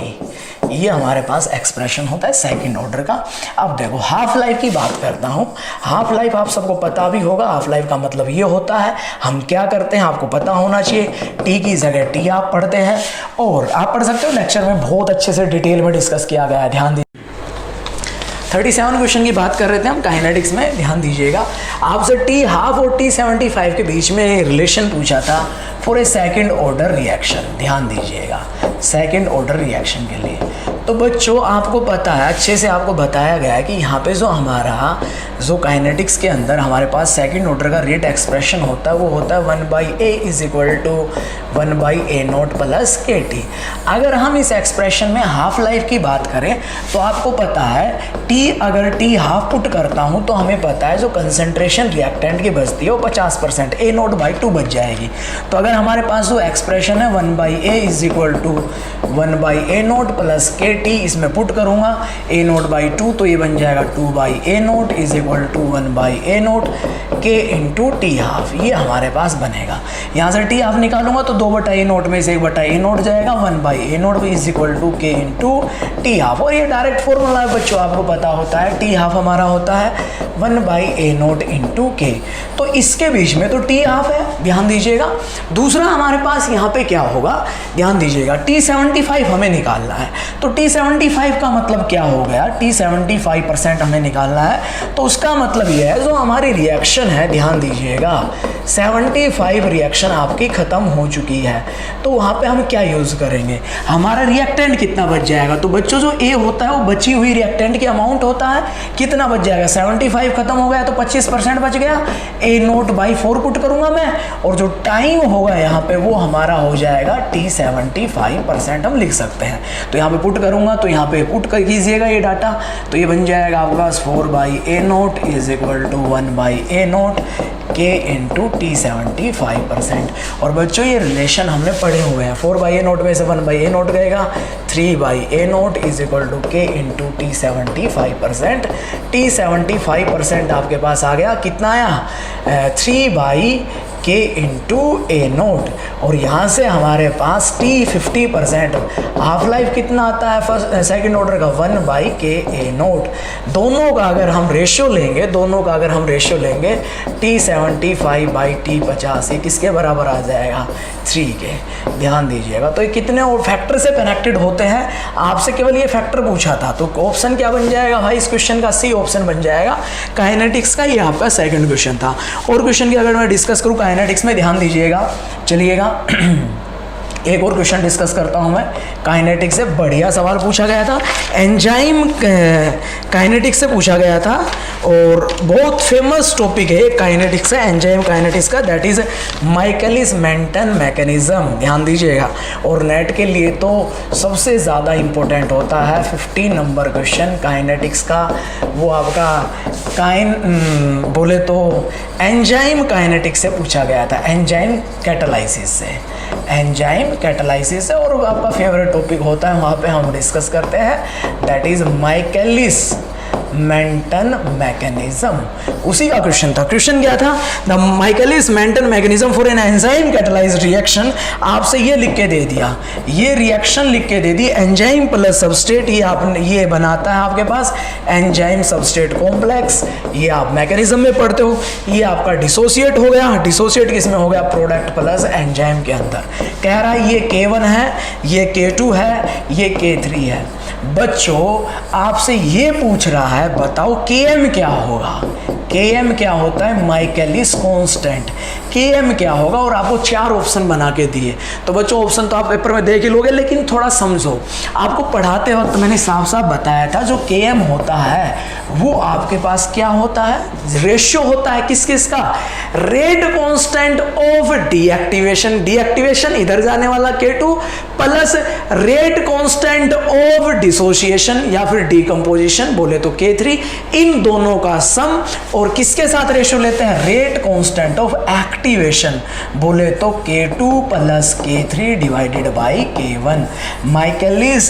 ये हमारे पास एक्सप्रेशन होता है सेकंड ऑर्डर का। अब देखो हाफ लाइफ की बात करता हूँ। हाफ लाइफ आप सबको पता भी होगा, हाफ लाइफ का मतलब ये होता है, हम क्या करते हैं आपको पता होना चाहिए, T की जगह T आप पढ़ते हैं, और आप पढ़ सकते हो लेक्चर में बहुत अच्छे से डिटेल में डिस्कस किया गया है। ध्यान दीजिए 37 क्वेश्चन की बात कर रहे थे हम काइनेटिक्स में, ध्यान दीजिएगा। आपसे T हाफ और T 75 के बीच में रिलेशन पूछा था for a second order reaction. ध्यान दीजिएगा, सेकेंड ऑर्डर रिएक्शन के लिए तो बच्चों आपको पता है, अच्छे से आपको बताया गया है कि यहाँ पे जो हमारा जो काइनेटिक्स के अंदर हमारे पास सेकंड ऑर्डर का रेट एक्सप्रेशन होता है वो होता है 1/a is equal to 1/a naught plus KT। अगर हम इस एक्सप्रेशन में हाफ लाइफ की बात करें तो आपको पता है अगर T हाफ पुट करता हूँ तो हमें पता है जो कंसंट्रेशन रिएक्टेंट की बचती है वो 50%, A नॉट बाई 2 बच जाएगी। तो अगर हमारे पास जो एक्सप्रेशन है 1/a is equal to 1/a naught plus KT, इसमें पुट करूँगा A नॉट बाई 2 तो ये बन जाएगा 2/a naught is equal to 1/a नॉट K इंटू T हाफ, ये हमारे पास बनेगा। यहाँ से T हाफ निकालूंगा तो 2/a नॉट में से 1/a नॉट जाएगा, 1/a naught is equal to K into T half, और ये डायरेक्ट फॉर्मूला है बच्चों, आपको पता होता है T हाफ हमारा होता है 1/a नॉट इंटू K। तो इसके बीच में तो T हाफ है, ध्यान दीजिएगा। दूसरा हमारे पास यहाँ पे क्या होगा, ध्यान दीजिएगा, T75 हमें निकालना है। तो T75 का मतलब क्या हो गया, T75% हमें निकालना है, तो उसका मतलब ये है जो हमारी रिएक्शन है, ध्यान दीजिएगा 75 रिएक्शन आपकी खत्म हो चुकी है। तो वहाँ पे हम क्या यूज़ करेंगे, हमारा रिएक्टेंट कितना बच जाएगा। तो बच्चों जो A होता है वो बची हुई रिएक्टेंट की अमाउंट होता है, कितना बच जाएगा, 75 खत्म हो गया तो 25% बच गया, A नोट बाई 4 पुट करूँगा मैं, और जो टाइम होगा यहाँ पे वो हमारा हो जाएगा T75% हम लिख सकते हैं। तो यहाँ पे पुट करूँगा तो यहाँ पे पुट कर कीजिएगा ये डाटा, तो ये बन जाएगा आपके पास 4/a naught naught is equal to 1/a0 k into T75%। और बच्चों ये रिलेशन हमने पढ़े हुए हैं, 4/a0 में से 1/a0 गएगा, 3/a0 is equal to k into T75%। T75% आपके पास आ गया, कितना आया 3/k इंटू a0, और यहाँ से हमारे पास T50% हाफ लाइफ कितना आता है फर्स्ट सेकंड ऑर्डर का 1/k a0। दोनों का अगर हम रेशियो लेंगे T75/T50 किसके बराबर आ जाएगा 3 के। ध्यान दीजिएगा, तो ये कितने और फैक्टर से कनेक्टेड होते हैं, आपसे केवल ये फैक्टर पूछा था, तो ऑप्शन क्या बन जाएगा भाई इस क्वेश्चन का, सी ऑप्शन बन जाएगा काइनेटिक्स का। ये आपका सेकंड क्वेश्चन था। और क्वेश्चन की अगर मैं डिस्कस करूँ काइनेटिक्स में, ध्यान दीजिएगा, चलिएगा एक और क्वेश्चन डिस्कस करता हूं मैं। काइनेटिक्स से बढ़िया सवाल पूछा गया था, एंजाइम काइनेटिक्स से पूछा गया था, और बहुत फेमस टॉपिक है काइनेटिक्स से, एंजाइम काइनेटिक्स का, that is Michaelis Menten mechanism. ध्यान दीजिएगा, और नेट के लिए तो सबसे ज़्यादा इम्पोर्टेंट होता है 15 नंबर क्वेश्चन काइनेटिक्स का, वो आपका बोले तो एंजाइम काइनेटिक्स से पूछा गया था, एंजाइम कैटालाइसिस से, एंजाइम कैटालाइसिस है, और आपका फेवरेट टॉपिक होता है वहाँ पे हम डिस्कस करते हैं, that is Michaelis Menten mechanism. उसी का क्वेश्चन था। क्वेश्चन क्या था, the Michaelis Menten mechanism for an enzyme catalysed reaction. आपसे ये लिख के दे दिया, ये रिएक्शन लिख के दे दी, एंजाइम प्लस सबस्ट्रेट, ये बनाता है आपके पास एंजाइम सबस्ट्रेट कॉम्प्लेक्स। ये आप मैकेनिज्म में पढ़ते हो। ये आपका डिसोसिएट हो गया, डिसोसिएट किस में हो गया, प्रोडक्ट प्लस एंजाइम के अंदर। कह रहा है ये K1 है, ये K2 है, ये K3 है। बच्चों आपसे ये पूछ रहा है, बताओ Km क्या होगा। Km क्या होता है, माइकलिस कांस्टेंट। Km क्या होगा, और आपको 4 ऑप्शन बना के दिए। तो बच्चों ऑप्शन तो आप पेपर में देख ही लोगे, लेकिन थोड़ा समझो, आपको पढ़ाते वक्त मैंने साफ साफ बताया था, जो Km होता है वो आपके पास क्या होता है, रेशियो होता है किस किस का, rate constant of deactivation, deactivation इधर जाने वाला K2 plus rate constant of dissociation या फिर डीकंपोजिशन बोले तो K3, इन दोनों का सम, और किसके साथ रेशियो लेते हैं, रेट कांस्टेंट ऑफ एक्टिवेशन बोले तो K2 plus K3 divided by K1। Michaelis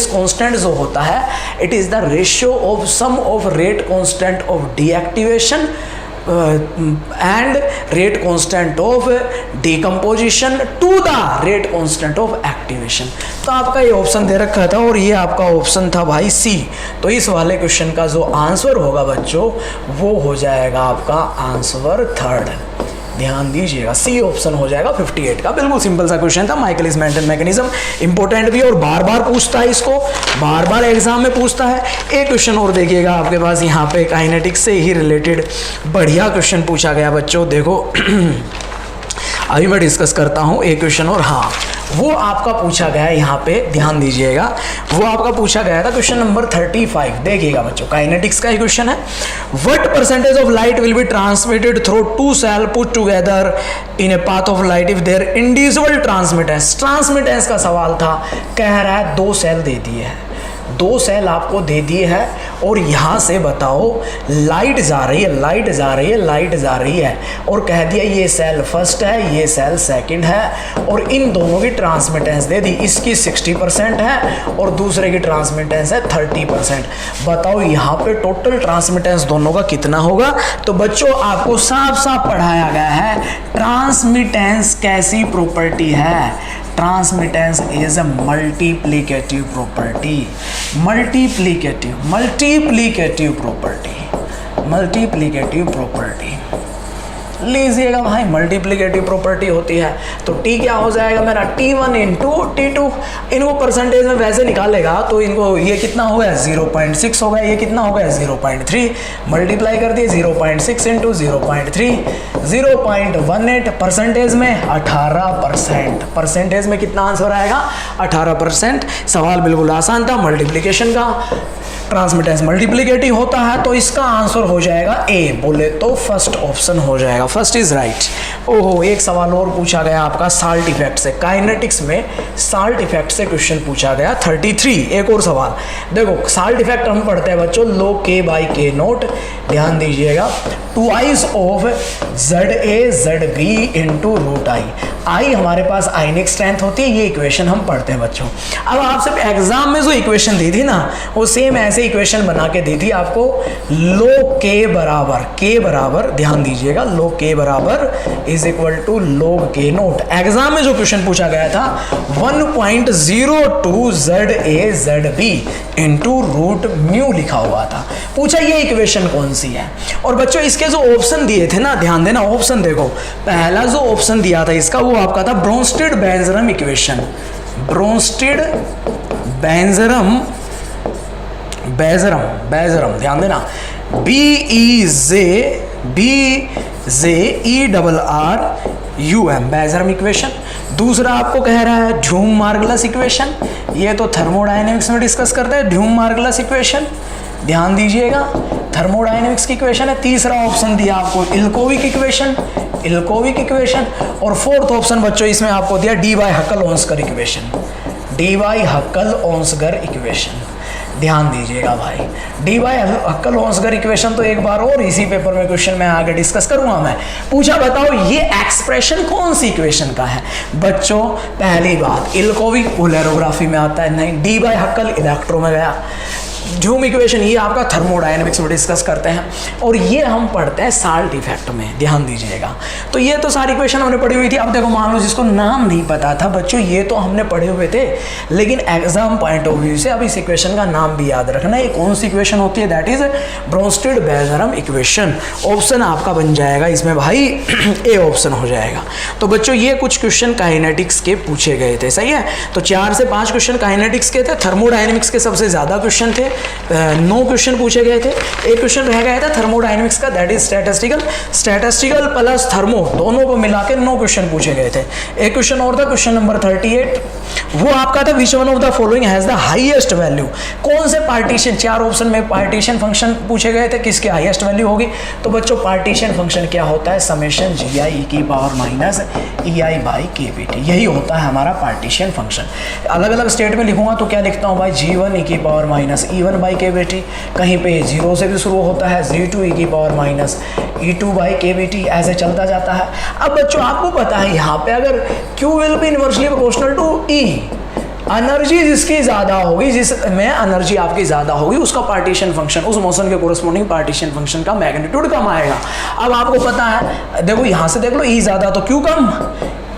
constant जो होता है, it is the ratio of sum of rate constant of deactivation and rate constant of decomposition to the rate constant of activation। तो आपका ये ऑप्शन दे रखा था, और ये आपका ऑप्शन था भाई सी। तो इस वाले क्वेश्चन का जो आंसर होगा बच्चों, वो हो जाएगा आपका आंसर थर्ड। ध्यान दीजिएगा, सी ऑप्शन हो जाएगा 58 का। बिल्कुल सिंपल सा क्वेश्चन था, माइकलिस मेंटन मैकेनिज्म, इंपॉर्टेंट भी और बार बार पूछता है, इसको बार बार एग्जाम में पूछता है। एक क्वेश्चन और देखिएगा आपके पास यहाँ पे काइनेटिक्स से ही रिलेटेड बढ़िया क्वेश्चन पूछा गया बच्चों। देखो अभी मैं डिस्कस करता हूँ एक क्वेश्चन और, हाँ वो आपका पूछा गया है यहाँ पे, ध्यान दीजिएगा, वो आपका पूछा गया था क्वेश्चन नंबर 35। देखिएगा बच्चों, काइनेटिक्स का ही क्वेश्चन है। What percentage of light will be transmitted through two cell put together in a path of light if their individual transmittance. Transmittance का सवाल था, कह रहा है 2 सेल दे दिए हैं, 2 सेल आपको दे दिए है, और यहाँ से बताओ लाइट जा रही है, लाइट जा रही है, लाइट जा रही है, और कह दिया ये सेल फर्स्ट है, ये सेल सेकंड है, और इन दोनों की ट्रांसमिटेंस दे दी, इसकी 60% है और दूसरे की ट्रांसमिटेंस है 30%। बताओ यहाँ पे टोटल ट्रांसमिटेंस दोनों का कितना होगा। तो बच्चों आपको साफ साफ पढ़ाया गया है, ट्रांसमिटेंस कैसी प्रॉपर्टी है, transmittance is a multiplicative property, multiplicative property लीजिएगा भाई, मल्टीप्लिकेटिव प्रॉपर्टी होती है। तो टी क्या हो जाएगा मेरा, T1 इंटू T2। इनको परसेंटेज में वैसे निकालेगा तो इनको ये कितना हो गया 0.6 हो गया, ये कितना हो गया 0.3, मल्टीप्लाई कर दिए 0.6 इंटू 0.3, 0.18 परसेंटेज में 18%, परसेंटेज में कितना आंसर आएगा 18%। सवाल बिल्कुल आसान था मल्टीप्लिकेशन का। ट्रांसमिटेंस मल्टीप्लिकेटिव होता है, तो इसका आंसर हो जाएगा ए, बोले तो फर्स्ट ऑप्शन हो जाएगा, फर्स्ट इज राइट। ओहो, एक सवाल और पूछा गया आपका साल्ट इफेक्ट से, काइनेटिक्स में साल्ट इफेक्ट से क्वेश्चन पूछा गया 33। एक और सवाल देखो, साल्ट इफेक्ट हम पढ़ते हैं बच्चों लो के बाई के नोट, ध्यान दीजिएगा, twice of Z A Z B into root I, I हमारे पास आयनिक स्ट्रेंथ होती है, ये इक्वेशन हम पढ़ते हैं बच्चों। अब आपसे एग्जाम में जो इक्वेशन दी थी ना, वो सेम ऐसे इक्वेशन बना के दी थी आपको, लो के बराबर ध्यान दीजिएगा, लो के बराबर इज इक्वल टू लोग के नोट। एग्जाम में जो क्वेश्चन पूछा गया था 1.02 Z A Z B into root mu लिखा हुआ था, पूछा ये इक्वेशन कौन सी है। और बच्चों इसके जो ऑप्शन दिए थे ना, ध्यान देना ऑप्शन देखो, पहला जो ऑप्शन दिया था इसका वो आपका था ब्रोंस्टेड बेंजरम इक्वेशन, ब्रोंस्टेड बेंजरम ध्यान देना, BEZERRUM बेंजरम इक्वेशन। दूसरा आपको कह रहा है ड्यूम मार्गलस इक्वेशन, ये तो थर्मोडायनेमिक्स में डिस्कस करते हैं, ड्यूम मार्गलस इक्वेशन, ध्यान दीजिएगा थर्मोडायनेमिक्स की इक्वेशन है। तीसरा ऑप्शन दिया आपको इल्कोविक इक्वेशन, और फोर्थ ऑप्शन बच्चों इसमें आपको दिया डी वाई हक्कल ओंसगर इक्वेशन, ध्यान दीजिएगा भाई, डी वाई हक्कल ओंसगर इक्वेशन तो एक बार और इसी पेपर में क्वेश्चन में आगे डिस्कस करूंगा मैं। पूछा बताओ ये एक्सप्रेशन कौन सी इक्वेशन का है बच्चों। पहली बात इल्कोविक पोलैरोग्राफी में आता है, नहीं, डी वाई हक्कल इलेक्ट्रो में गया, ड्यूम इक्वेशन ये आपका थर्मोडायनेमिक्स में डिस्कस करते हैं, और ये हम पढ़ते हैं साल्ट इफेक्ट में, ध्यान दीजिएगा। तो ये तो सारी इक्वेशन हमने पढ़ी हुई थी। अब देखो मान लो जिसको नाम नहीं पता था बच्चों, ये तो हमने पढ़े हुए थे, लेकिन एग्जाम पॉइंट ऑफ व्यू से अब इस इक्वेशन का नाम भी याद रखना है, कौन सी इक्वेशन होती है, that is Bronsted Bjerrum equation. Option आपका बन जाएगा इसमें भाई ए ऑप्शन हो जाएगा। तो बच्चों ये कुछ क्वेश्चन काइनेटिक्स के पूछे गए थे, सही है। तो 4 से 5 क्वेश्चन काइनेटिक्स के थे, थर्मोडायनेमिक्स के सबसे ज्यादा क्वेश्चन थे, 9 क्वेश्चन पूछे गए थे। एक क्वेश्चन रह गया था थर्मोडायनेमिक्स का, that is statistical plus thermo, दोनों को मिला के 9 क्वेश्चन पूछे गए थे। एक क्वेश्चन और था, क्वेश्चन नंबर 38, वो आपका था विच one of the following has the highest value, कौन से पार्टीशन, 4 ऑप्शन में पार्टीशन फंक्शन पूछे गए थे, किसके हाईएस्ट वैल्यू होगी। तो बच्चों पार्टीशन फंक्शन क्या होता है, समेशन जी आई ई की power minus E I by के बी टी, यही होता है हमारा पार्टीशन फंक्शन। अलग अलग स्टेट में लिखूंगा तो क्या लिखता हूँ भाई, G1 ई की पावर माइनस E1 बाई के बी टी, कहीं पे 0 से भी शुरू होता है, G2 ई की पावर माइनस E2 बाई के बी टी, ऐसे चलता जाता है। अब बच्चों आपको पता है यहाँ पे अगर Q will be inversely proportional to E, energy जिसकी ज़्यादा होगी, जिसमें एनर्जी आपकी ज़्यादा होगी, उसका पार्टीशन फंक्शन, उस मोशन के कोरस्पॉन्डिंग पार्टीशन फंक्शन का मैग्नीट्यूड कम आएगा। अब आपको पता है, देखो यहाँ से देख लो, E ज़्यादा तो Q कम,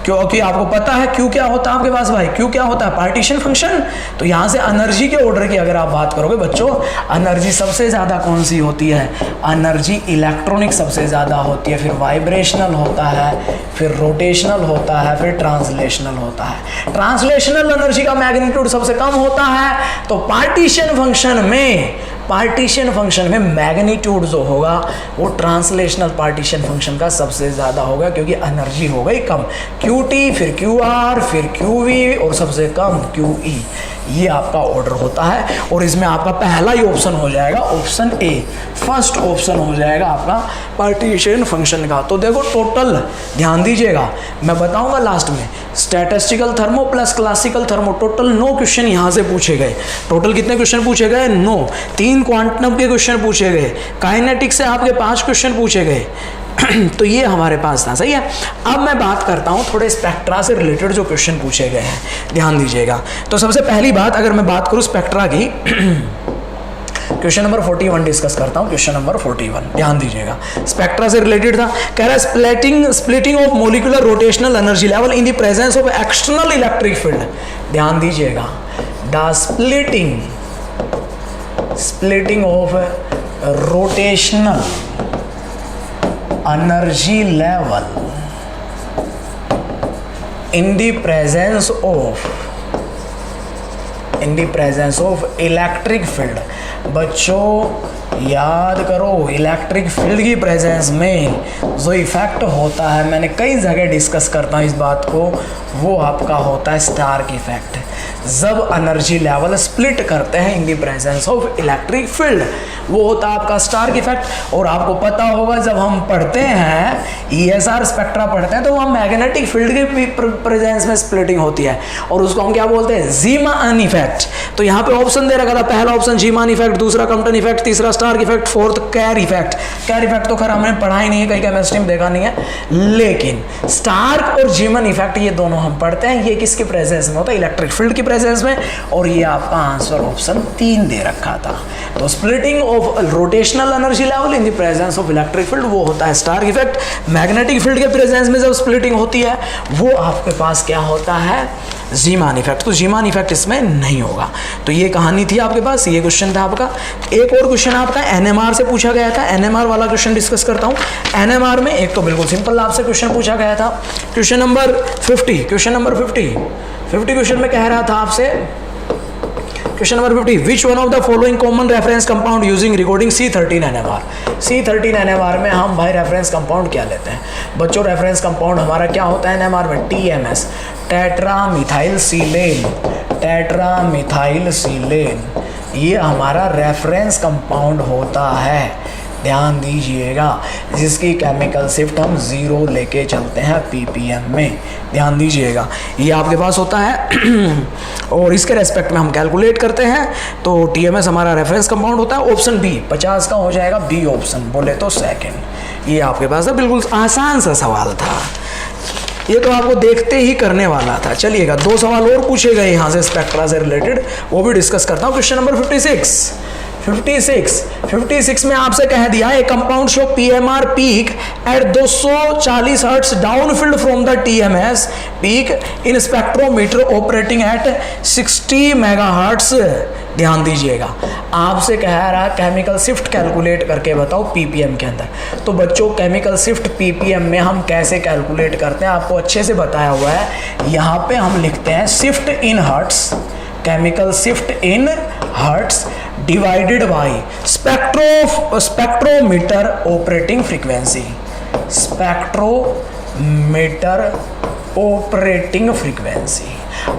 क्योंकि आपको पता है Q क्या होता है आपके पास भाई, Q क्या होता है, पार्टीशन फंक्शन। तो यहाँ से एनर्जी के ऑर्डर की अगर आप बात करोगे बच्चों, एनर्जी सबसे ज़्यादा कौन सी होती है, एनर्जी इलेक्ट्रॉनिक सबसे ज़्यादा होती है, फिर वाइब्रेशनल होता है, फिर रोटेशनल होता है, फिर ट्रांसलेशनल होता है। ट्रांसलेशनल एनर्जी का मैग्नीट्यूड सबसे कम होता है, तो पार्टीशन फंक्शन में मैग्नीट्यूड जो होगा वो ट्रांसलेशनल पार्टीशन फंक्शन का सबसे ज़्यादा होगा, क्योंकि एनर्जी हो गई कम, QT फिर QR फिर QV और सबसे कम QE, ये आपका ऑर्डर होता है। और इसमें आपका पहला ही ऑप्शन हो जाएगा ऑप्शन ए, फर्स्ट ऑप्शन हो जाएगा आपका पार्टीशन फंक्शन का। तो देखो टोटल ध्यान दीजिएगा, मैं बताऊंगा लास्ट में, statistical thermo plus classical thermo, total 9 question यहाँ से पूछे गए। टोटल कितने क्वेश्चन पूछे गए, 9, 3 क्वांटम के क्वेश्चन पूछे गए, काइनेटिक्स से आपके 5 क्वेश्चन पूछे गए। तो ये हमारे पास था, सही है। अब मैं बात करता हूँ थोड़े स्पेक्ट्रा से रिलेटेड जो क्वेश्चन पूछे गए हैं, ध्यान दीजिएगा। तो सबसे पहली बात अगर मैं बात करूँ स्पेक्ट्रा की, क्वेश्चन नंबर 41 डिस्कस करता हूँ, क्वेश्चन नंबर 41 ध्यान दीजिएगा, स्पेक्ट्रा से रिलेटेड था। कह रहा है splitting of molecular rotational energy level in the presence of external electric field, ध्यान दीजिएगा, the splitting of rotational energy level in the presence of electric field. बच्चों याद करो, इलेक्ट्रिक फील्ड की प्रेजेंस में जो इफेक्ट होता है, मैंने कई जगह डिस्कस करता हूँ इस बात को, वो आपका होता है स्टार्क इफेक्ट। जब एनर्जी लेवल स्प्लिट करते हैं in the presence of electric field, वो होता है आपका स्टार्क इफेक्ट। और आपको पता होगा जब हम पढ़ते हैं ESR स्पेक्ट्रा पढ़ते हैं तो वहाँ मैग्नेटिक फील्ड के प्रेजेंस में स्प्लिटिंग होती है और उसको हम क्या बोलते हैं, जीमान इफेक्ट। तो यहाँ पे ऑप्शन दे रखा था, पहला ऑप्शन जीमान इफेक्ट, दूसरा कम्पटन इफेक्ट, तीसरा स्टार्क इफेक्ट, फोर्थ कैर इफेक्ट। कैर इफेक्ट तो खैर हमने पढ़ा ही नहीं है, कहीं केमिस्ट्री में देखा नहीं है, लेकिन स्टार्क और जीमान इफेक्ट ये दोनों हम पढ़ते हैं। ये किसके प्रेजेंस में होता है, इलेक्ट्रिक फील्ड की प्रेजेंस में। और ये आपका आंसर ऑप्शन 3 दे रखा था। तो splitting of rotational energy level in the presence of electric field वो होता है स्टार्क इफेक्ट। मैग्नेटिक फील्ड के प्रेजेंस में जब स्प्लिटिंग होती है वो आपके पास क्या होता है, जीमान इफेक्ट। तो जीमान इफेक्ट इसमें नहीं होगा। तो ये कहानी थी आपके पास, ये क्वेश्चन था आपका। एक और क्वेश्चन आपका NMR से पूछा गया था, NMR वाला क्वेश्चन डिस्कस करता हूँ। NMR में एक तो बिल्कुल सिंपल आपसे क्वेश्चन पूछा गया था, question number 50। Question number 50 question में कह रहा था आपसे, question number 50, which one of the following common reference compound using recording C13 NMR। C13 NMR में हम भाई रेफरेंस कंपाउंड क्या लेते हैं बच्चों, रेफरेंस कंपाउंड हमारा क्या होता है NMR में, TMS, टेट्रामिथाइल सीलेन। टेट्रामिथाइल सीलेन ये हमारा रेफरेंस कंपाउंड होता है, ध्यान दीजिएगा, जिसकी केमिकल शिफ्ट हम 0 लेके चलते हैं ppm में, ध्यान दीजिएगा। ये आपके पास होता है और इसके रेस्पेक्ट में हम कैलकुलेट करते हैं। तो TMS हमारा रेफरेंस कंपाउंड होता है। ऑप्शन बी 50 का हो जाएगा, बी ऑप्शन बोले तो सेकंड। ये आपके पास है, बिल्कुल आसान सा सवाल था, ये तो आपको देखते ही करने वाला था। चलिएगा 2 सवाल और पूछे गए यहाँ से स्पेक्ट्रा से रिलेटेड, वो भी डिस्कस करता हूँ। क्वेश्चन नंबर 56 में आपसे कह दिया है compound show PMR peak at 240 hertz downfield from the TMS peak in spectrometer operating at 60 megahertz. ध्यान दीजिएगा, आपसे कह रहा केमिकल शिफ्ट कैलकुलेट करके बताओ ppm के अंदर। तो बच्चों केमिकल शिफ्ट ppm में हम कैसे कैलकुलेट करते हैं आपको अच्छे से बताया हुआ है। यहाँ पे हम लिखते हैं shift in hertz, chemical shift in hertz divided by spectrometer operating frequency. Spectrometer operating frequency.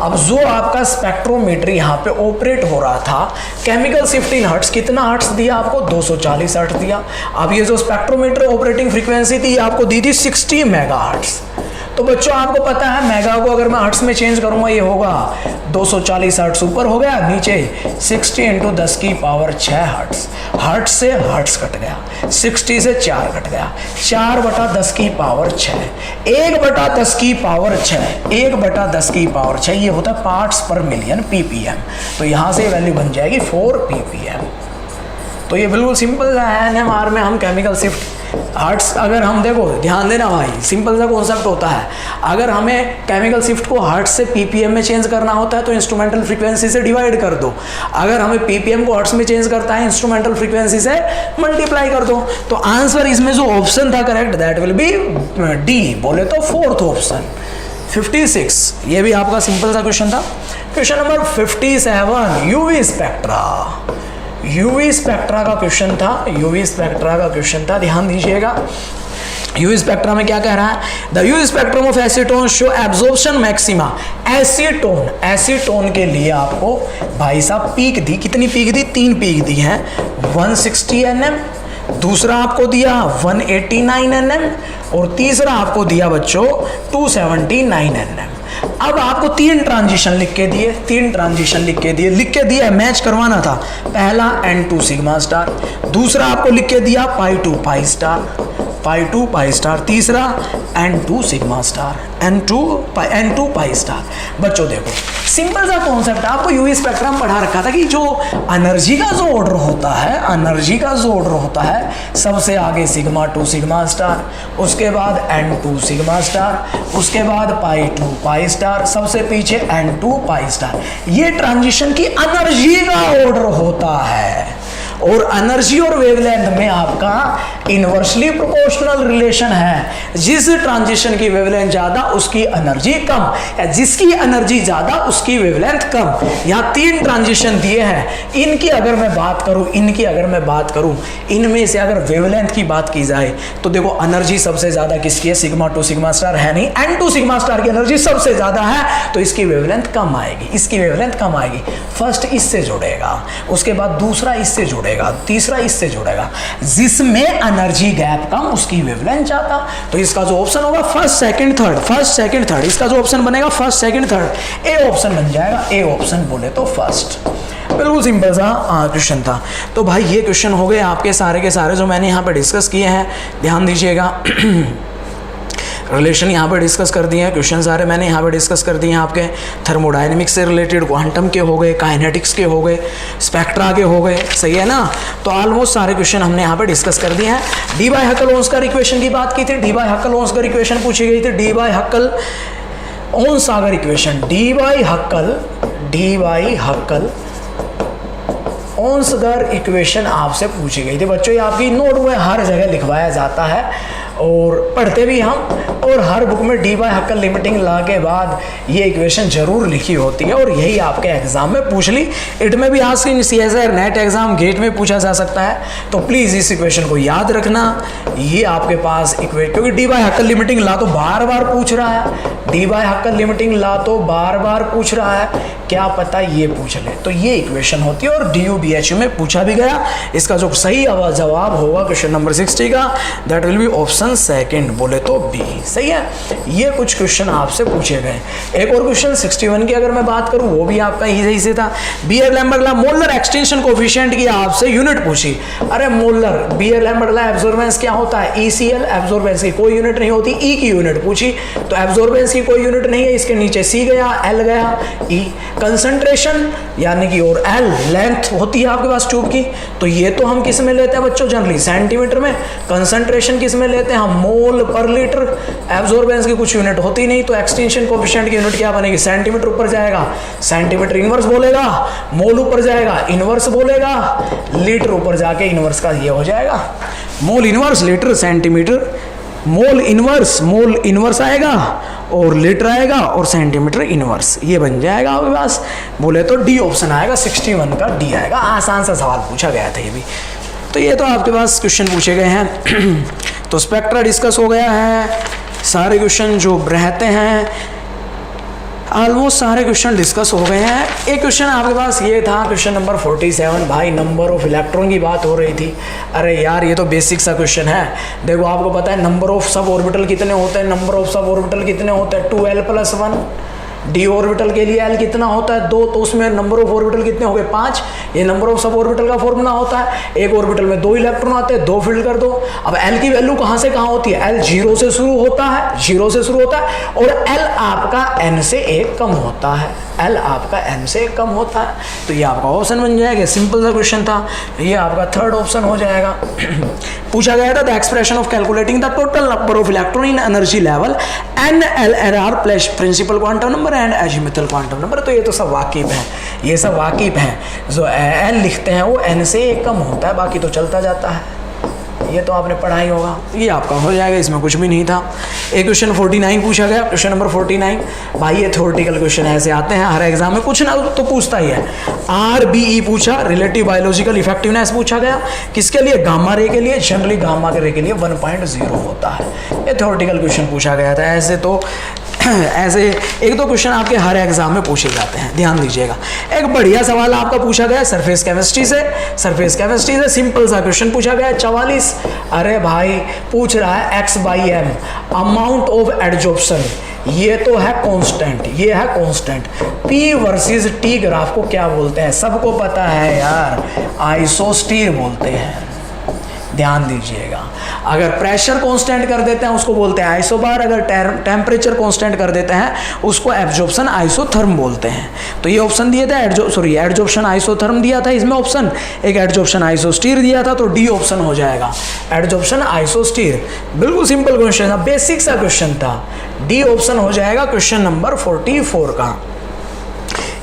अब जो आपका स्पेक्ट्रोमीटर यहाँ पे ऑपरेट हो रहा था, केमिकल शिफ्ट इन हर्ट्ज कितना हर्ट्ज दिया आपको, 240 हर्ट्ज दिया। अब ये जो स्पेक्ट्रोमीटर ऑपरेटिंग फ्रीक्वेंसी थी आपको दी थी 60 मेगाहर्ट्ज। तो बच्चों आपको पता है मेगा को अगर मैं हर्ट्ज में चेंज करूंगा ये होगा 240 हर्ट्ज, ऊपर हो गया, नीचे 60 × 10 की पावर 6 हर्ट्ज। हर्ट्ज से हर्ट्ज कट गया, 60 से 4 कट गया, 4/10 की पावर 6, 1/10 की पावर 6, 1/10 की पावर 6, ये होता है पार्ट्स पर मिलियन ppm। तो यहाँ से वैल्यू बन जाएगी 4 ppm। तो ये बिल्कुल सिंपल है, NMR में हम केमिकल शिफ्ट हर्ट्स, अगर हम देखो ध्यान देना भाई, सिंपल सा कॉन्सेप्ट होता है। अगर हमें केमिकल शिफ्ट को हर्ट्ज से ppm में चेंज करना होता है तो इंस्ट्रूमेंटल फ्रीक्वेंसी से डिवाइड कर दो। अगर हमें ppm को हर्ट्ज में चेंज करता है इंस्ट्रूमेंटल फ्रीक्वेंसी से मल्टीप्लाई कर दो। तो आंसर इसमें जो ऑप्शन था correct that will be D, बोले तो 4th ऑप्शन 56। ये भी आपका सिंपल सा क्वेश्चन था। Question number 57 UV spectra. UV spectra का क्वेश्चन था, यूवी स्पेक्ट्रा का क्वेश्चन था, ध्यान दीजिएगा। यूवी स्पेक्ट्रा में क्या कह रहा है, the UV spectrum of acetone show absorption maxima. Acetone के लिए आपको भाई साहब पीक दी, कितनी पीक दी, 3 पीक दी हैं, 160 nm, दूसरा आपको दिया 189 nm और तीसरा आपको दिया बच्चों 279 nm। अब आपको 3 ट्रांजिशन लिख के दिए, 3 ट्रांजिशन लिख के दिए, मैच करवाना था। पहला n2 सिग्मा स्टार, दूसरा आपको लिख के दिया π2 पाई स्टार, तीसरा n2 sigma star, n2 pi star. बच्चों देखो सिंपल सा कॉन्सेप्ट, आपको यूवी स्पेक्ट्रम पढ़ा रखा था कि जो एनर्जी का जो ऑर्डर होता है, सबसे आगे सिग्मा 2 सिग्मा स्टार, उसके बाद n2 सिग्मा स्टार, उसके बाद π2 पाई स्टार, सबसे पीछे n2 पाई स्टार। ये ट्रांजिशन की एनर्जी का ऑर्डर होता है। और एनर्जी और वेवलेंथ में आपका इनवर्सली प्रोपोर्शनल रिलेशन है। जिस ट्रांजिशन की वेवलेंथ ज्यादा उसकी एनर्जी कम, या जिसकी एनर्जी ज्यादा उसकी वेवलेंथ कम। यहाँ 3 ट्रांजिशन दिए हैं। इनकी अगर मैं बात करूं, इनमें से अगर वेवलेंथ की बात की जाए तो देखो एनर्जी सबसे ज्यादा किसकी है, सिग्मा 2 सिग्मा स्टार है नहीं, n2 सिग्मा स्टार की एनर्जी सबसे ज्यादा है, तो इसकी वेवलेंथ कम आएगी। फर्स्ट इससे जुड़ेगा, उसके बाद दूसरा इससे जुड़ेगा, तीसरा इससे जुड़ेगा। जिसमें एनर्जी गैप कम उसकी वेवलेंथ ज्यादा। तो इसका जो ऑप्शन होगा फर्स्ट सेकंड थर्ड, इसका जो ऑप्शन बनेगा first second third, A option बन जाएगा। ए ऑप्शन बोले तो फर्स्ट। बिल्कुल सिंपल सा क्वेश्चन था। तो भाई ये क्वेश्चन हो गए आपके सारे के सारे जो मैंने यहाँ पे डिस्कस किए हैं। ध्यान दीजिएगा, रिलेशन यहाँ पे डिस्कस कर दिए हैं, क्वेश्चन सारे मैंने यहाँ पे डिस्कस कर दिए हैं। आपके थर्मोडायनेमिक्स से रिलेटेड, क्वांटम के हो गए, काइनेटिक्स के हो गए, स्पेक्ट्रा के हो गए, सही है ना। तो ऑलमोस्ट सारे क्वेश्चन हमने यहाँ पे डिस्कस कर दिए हैं। डी बाय हकल-ओंस्कर इक्वेशन की बात की थी, डी बाय हकल-ओंस्कर इक्वेशन पूछी गई थी। Debye Huckel Onsager equation, Debye Huckel Onsager equation आपसे पूछी गई थी। बच्चों ये आपकी नोट में हर जगह लिखवाया जाता है और पढ़ते भी हम, और हर बुक में डी बाय हकल लिमिटिंग ला के बाद ये इक्वेशन जरूर लिखी होती है, और यही आपके एग्जाम में पूछ ली। इट में भी आज की CSIR नेट एग्जाम गेट में पूछा जा सकता है। तो प्लीज़ इस इक्वेशन को याद रखना। ये आपके पास क्योंकि डी बाय हकल लिमिटिंग ला तो बार बार पूछ रहा है, डी बाय हकल लिमिटिंग ला तो बार बार पूछ रहा है, क्या पता ये पूछ ले। तो ये इक्वेशन होती है और DU-BHU में पूछा भी गया। इसका जो सही जवाब होगा क्वेश्चन नंबर 60 का, that will be option second, बोले तो बी। सही है, ये कुछ क्वेश्चन आपसे पूछे गए। एक और क्वेश्चन 61 की अगर मैं बात करूं, वो भी आपका इजी से था। Beer-Lambert law molar extension coefficient की आपसे यूनिट पूछी। अरे मोलर बियर-लैम्बर्ट लॉ एब्जॉर्बेंस क्या होता है, ECL, एब्जॉर्बेंस की कोई यूनिट नहीं होती, E की यूनिट पूछी। तो एब्जॉर्बेंस की कोई यूनिट नहीं है, इसके नीचे C गया, L गया, E कंसंट्रेशन यानी कि, और L लेंथ होती है आपके पास ट्यूब की। तो ये तो हम किस में लेते हैं बच्चों, जनरली सेंटीमीटर में। कंसंट्रेशन किस में लेते हैं हम, मोल पर लीटर। एब्जॉर्बेंस की कुछ यूनिट होती नहीं, तो एक्सटेंशन कोएफिशिएंट की यूनिट क्या बनेगी, सेंटीमीटर ऊपर जाएगा, सेंटीमीटर इनवर्स बोलेगा, मोल ऊपर जाएगा, इनवर्स बोलेगा, लीटर ऊपर जाके इनवर्स का ये हो जाएगा, mole inverse litre centimetre, mole inverse आएगा और लीटर आएगा और सेंटीमीटर इनवर्स, ये बन जाएगा आपके पास। बोले तो डी ऑप्शन आएगा, 61 का डी आएगा। आसान सा सवाल पूछा गया था ये भी। तो ये तो आपके पास क्वेश्चन पूछे गए हैं। तो स्पेक्ट्रा डिस्कस हो गया है, सारे क्वेश्चन जो रहते हैं ऑलमोस्ट सारे क्वेश्चन डिस्कस हो गए हैं। एक क्वेश्चन आपके पास ये था, क्वेश्चन नंबर 47, भाई नंबर ऑफ इलेक्ट्रॉन की बात हो रही थी। अरे यार ये तो बेसिक सा क्वेश्चन है। देखो आपको पता है नंबर ऑफ सब ऑर्बिटल कितने होते हैं, नंबर ऑफ सब ऑर्बिटल कितने होते हैं, 2l+1। डी ऑर्बिटल के लिए L कितना होता है, 2, तो उसमें नंबर ऑफ ऑर्बिटल कितने हो गए, 5। ये नंबर ऑफ सब ऑर्बिटल का फॉर्मूला होता है। एक ऑर्बिटल में 2 इलेक्ट्रॉन आते हैं, 2 फिल कर दो। अब L की वैल्यू कहाँ से कहाँ होती है, L 0 से शुरू होता है, और L आपका n से 1 कम होता है, L आपका n से 1 कम होता है। तो ये आपका ऑप्शन बन जाएगा, सिंपल सा क्वेश्चन था। ये आपका थर्ड ऑप्शन हो जाएगा। पूछा गया था the expression of calculating the total number of electron in energy level NLR plus principal quantum number and azimuthal quantum number. तो ये तो सब वाकिफ है, ये सब वाकिफ हैं। जो L लिखते हैं वो n से 1 कम होता है, बाकी तो चलता जाता है। ये तो आपने पढ़ा ही होगा, ये आपका हो जाएगा, इसमें कुछ भी नहीं था। एक क्वेश्चन 49 पूछा गया, क्वेश्चन नंबर 49। भाई ये थ्योरेटिकल क्वेश्चन ऐसे आते हैं हर एग्जाम में, कुछ ना तो पूछता ही है। RBE पूछा, रिलेटिव बायोलॉजिकल इफेक्टिवनेस पूछा गया, किसके लिए, गामा रे के लिए। जनरली गामा रे के लिए 1.0 होता है। ये थ्योरेटिकल क्वेश्चन पूछा गया था। ऐसे एक दो क्वेश्चन आपके हर एग्जाम में पूछे जाते हैं, ध्यान दीजिएगा। एक बढ़िया सवाल आपका पूछा गया सरफेस केमिस्ट्री से, सिंपल सा क्वेश्चन पूछा गया 44। अरे भाई पूछ रहा है x/m अमाउंट ऑफ एडजॉर्प्शन, ये तो है कांस्टेंट, ये है constant. P versus T graph को क्या बोलते हैं, सबको पता है यार, आइसोस्टीर बोलते हैं। ध्यान दीजिएगा, अगर प्रेशर कांस्टेंट कर देते हैं उसको बोलते हैं आइसोबार, अगर टेम्परेचर कांस्टेंट कर देते हैं उसको एब्जॉर्प्शन आइसोथर्म बोलते हैं। तो ये ऑप्शन दिए थे, एडजॉर्प्शन आइसोथर्म दिया था इसमें ऑप्शन, एक एडजॉर्प्शन आइसोस्टीर दिया था, तो डी ऑप्शन हो जाएगा, एडजॉर्प्शन आइसोस्टीर। बिल्कुल सिंपल क्वेश्चन था, बेसिक सा क्वेश्चन था, डी ऑप्शन हो जाएगा क्वेश्चन नंबर 44 का।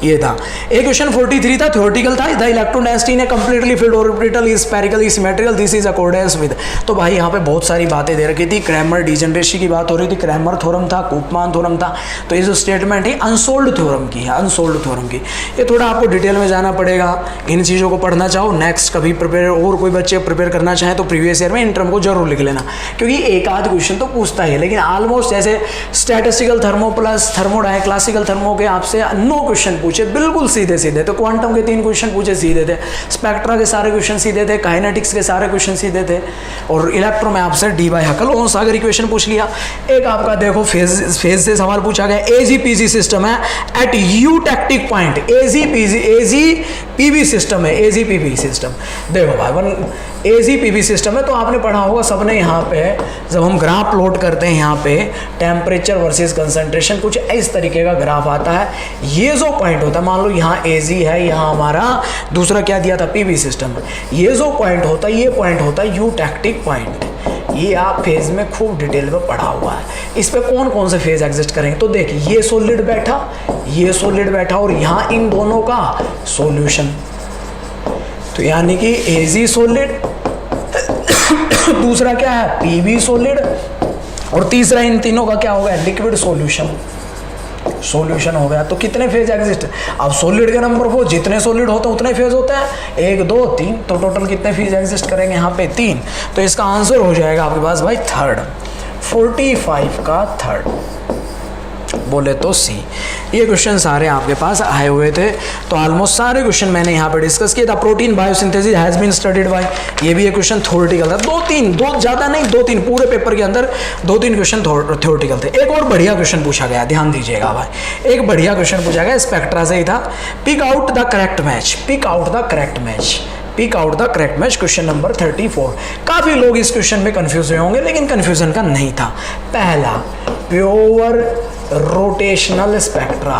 ये था। एक क्वेश्चन 43 था, थ्योरेटिकल था। The electron density in A completely filled orbital is spherical symmetrical this is accordance with. तो भाई यहाँ पे बहुत सारी बातें दे रखी थी। क्रैमर डिजनरेसी की बात हो रही थी, क्रैमर थ्योरम था, कोपमान थ्योरम था। तो ये जो स्टेटमेंट है अनसोल्ड थ्योरम की है, अनसोल्ड थ्योरम की। ये थोड़ा आपको डिटेल में जाना पड़ेगा, इन चीज़ों को पढ़ना चाहो नेक्स्ट कभी प्रिपेयर और कोई बच्चे प्रिपेयर करना चाहें तो प्रीवियस ईयर में इन टर्म को जरूर लिख लेना, क्योंकि एक आध क्वेश्चन तो पूछता है। लेकिन ऑलमोस्ट जैसे स्टैटिस्टिकल थर्मो प्लस थर्मोडाई क्लासिकल थर्मो के आपसे 9 क्वेश्चन पूछे बिल्कुल सीधे सीधे। तो क्वांटम के 3 क्वेश्चन पूछे सीधे थे, स्पेक्ट्रा के सारे क्वेश्चन सीधे थे, काइनेटिक्स के सारे क्वेश्चन सीधे थे, और इलेक्ट्रो में आपसे Debye Huckel Onsager equation पूछ लिया। एक आपका देखो फेज से सवाल पूछा गया, एजीपीजी सिस्टम है at eutectic point, AGPV system है, एजीपीवी सिस्टम। देखो भाई वन एजीपीवी सिस्टम है, तो आपने पढ़ा होगा सबने यहाँ पे, जब हम ग्राफ प्लॉट करते हैं यहाँ पे टेम्परेचर वर्सेस कंसंट्रेशन, कुछ इस तरीके का ग्राफ आता है। ये जो पॉइंट होता है, मान लो यहाँ एजी है, यहाँ हमारा दूसरा क्या दिया था पीवी सिस्टम, ये जो पॉइंट होता है, ये पॉइंट होता है यू टैक्टिक पॉइंट। ये आप फेज में खूब डिटेल में पढ़ा हुआ है। इस पे कौन कौन से फेज एग्जिस्ट करेंगे, तो देखिए ये सॉलिड बैठा, ये सॉलिड बैठा, और यहाँ इन दोनों का सॉल्यूशन। तो यानी कि एजी सॉलिड, दूसरा क्या है पीवी सॉलिड, और तीसरा इन तीनों का क्या हो गया लिक्विड सॉल्यूशन। सॉल्यूशन हो गया। तो कितने फेज एग्जिस्ट, अब सॉलिड के नंबर को जितने सॉलिड होते हैं उतने फेज होते हैं, 1 2 3, तो टोटल कितने फेज एग्जिस्ट करेंगे यहाँ पे 3। तो इसका आंसर हो जाएगा आपके पास भाई थर्ड, 45 का थर्ड, बोले तो सी। ये क्वेश्चन सारे आपके पास आए हुए थे। तो ऑलमोस्ट सारे क्वेश्चन मैंने यहाँ पे डिस्कस किया था। Protein biosynthesis has been studied by, ये भी एक क्वेश्चन थ्योरेटिकल था। 2-3 ज़्यादा नहीं, 2-3 पूरे पेपर के अंदर 2-3 क्वेश्चन थ्योरेटिकल थे। एक और बढ़िया क्वेश्चन पूछा गया, ध्यान दीजिएगा भाई, एक बढ़िया क्वेश्चन पूछा गया स्पेक्ट्रा से ही था। Pick out the correct match, pick out the correct match, pick out the correct match, question number 34। काफ़ी लोग इस क्वेश्चन में कंफ्यूज हुए होंगे, लेकिन कंफ्यूजन का नहीं था। पहला प्योर रोटेशनल स्पेक्ट्रा,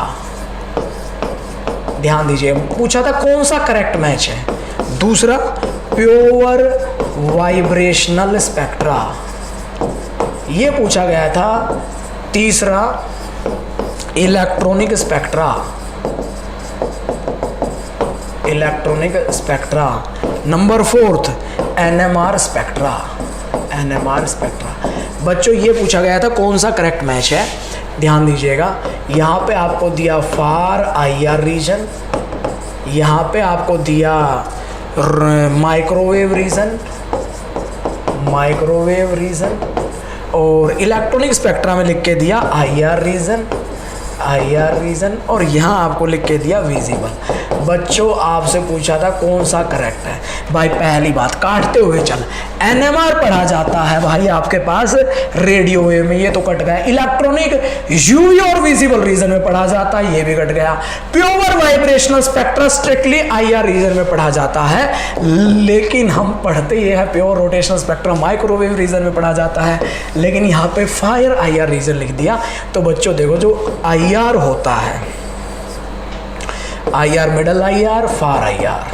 ध्यान दीजिए, पूछा था कौन सा करेक्ट मैच है। दूसरा प्योर वाइब्रेशनल स्पेक्ट्रा, ये पूछा गया था। तीसरा electronic spectra, electronic spectra. Number 4 NMR spectra, NMR spectra. बच्चों ये पूछा गया था कौन सा करेक्ट मैच है, ध्यान दीजिएगा। यहाँ पे आपको दिया फार आईआर रीजन, यहाँ पे आपको दिया माइक्रोवेव रीजन, माइक्रोवेव रीजन, और इलेक्ट्रॉनिक स्पेक्ट्रा में लिख के दिया आईआर रीजन, आईआर रीजन, और यहाँ आपको लिख के दिया विजिबल। बच्चों आपसे पूछा था कौन सा करेक्ट है। भाई पहली बात काटते हुए चल, एनएमआर पढ़ा जाता है भाई आपके पास रेडियो वेव में, ये तो कट गया। इलेक्ट्रॉनिक यूवी और विजिबल रीजन में पढ़ा जाता है, ये भी कट गया। Pure vibrational spectra strictly IR region में पढ़ा जाता है, लेकिन हम पढ़ते ये है pure rotational spectra microwave region में पढ़ा जाता है, लेकिन यहाँ पे फायर आईआर रीजन लिख दिया। तो बच्चों देखो जो आईआर होता है, आईआर मिडल आईआर, फार आईआर,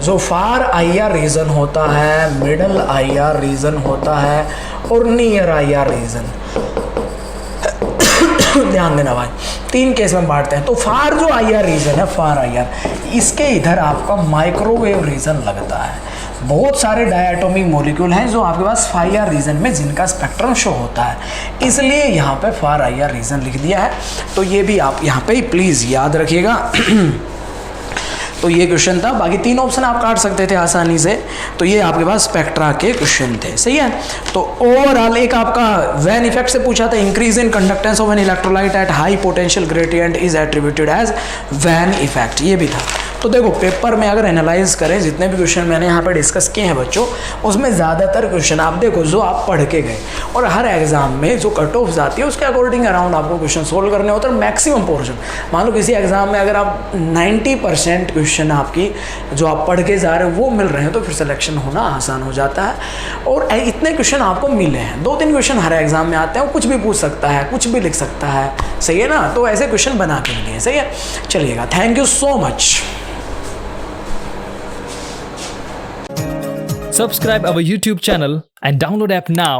जो फार आईआर रीजन होता है, मिडल आईआर रीजन होता है, और नियर आईआर रीजन। ध्यान देना भाई, 3 केस में बांटते हैं। तो फार जो आईआर रीजन है, फार आईआर, इसके इधर आपका माइक्रोवेव रीजन लगता है। बहुत सारे डायटोमिक मॉलिक्यूल हैं जो आपके पास फायर रीजन में जिनका स्पेक्ट्रम शो होता है, इसलिए यहाँ पे फार आईआर रीजन लिख दिया है। तो ये भी आप यहाँ पे प्लीज़ याद रखिएगा। तो ये क्वेश्चन था, बाकी 3 ऑप्शन आप काट सकते थे आसानी से। तो ये आपके पास स्पेक्ट्रा के क्वेश्चन थे, सही है। तो ओवरऑल एक आपका वैन इफेक्ट से पूछा था, increase in conductance of an electrolyte at high potential gradient is attributed as Wien effect, ये भी था। तो देखो पेपर में अगर एनालाइज करें, जितने भी क्वेश्चन मैंने यहाँ पर डिस्कस किए हैं बच्चों, उसमें ज़्यादातर क्वेश्चन आप देखो जो आप पढ़ के गए, और हर एग्जाम में जो कट ऑफ जाती है उसके अकॉर्डिंग अराउंड आपको क्वेश्चन सोल्व करने होते हैं। मैक्सिमम पोर्शन, मान लो किसी एग्जाम में अगर आप 90% क्वेश्चन आपकी जो आप पढ़ के जा रहे हो वो मिल रहे हैं, तो फिर सिलेक्शन होना आसान हो जाता है। और इतने क्वेश्चन आपको मिले हैं, 2-3 क्वेश्चन हर एग्जाम में आते हैं, वो कुछ भी पूछ सकता है, कुछ भी लिख सकता है, सही है ना। तो ऐसे क्वेश्चन बना के लिए, सही है। चलिएगा, thank you so much. Subscribe our YouTube channel and download app now.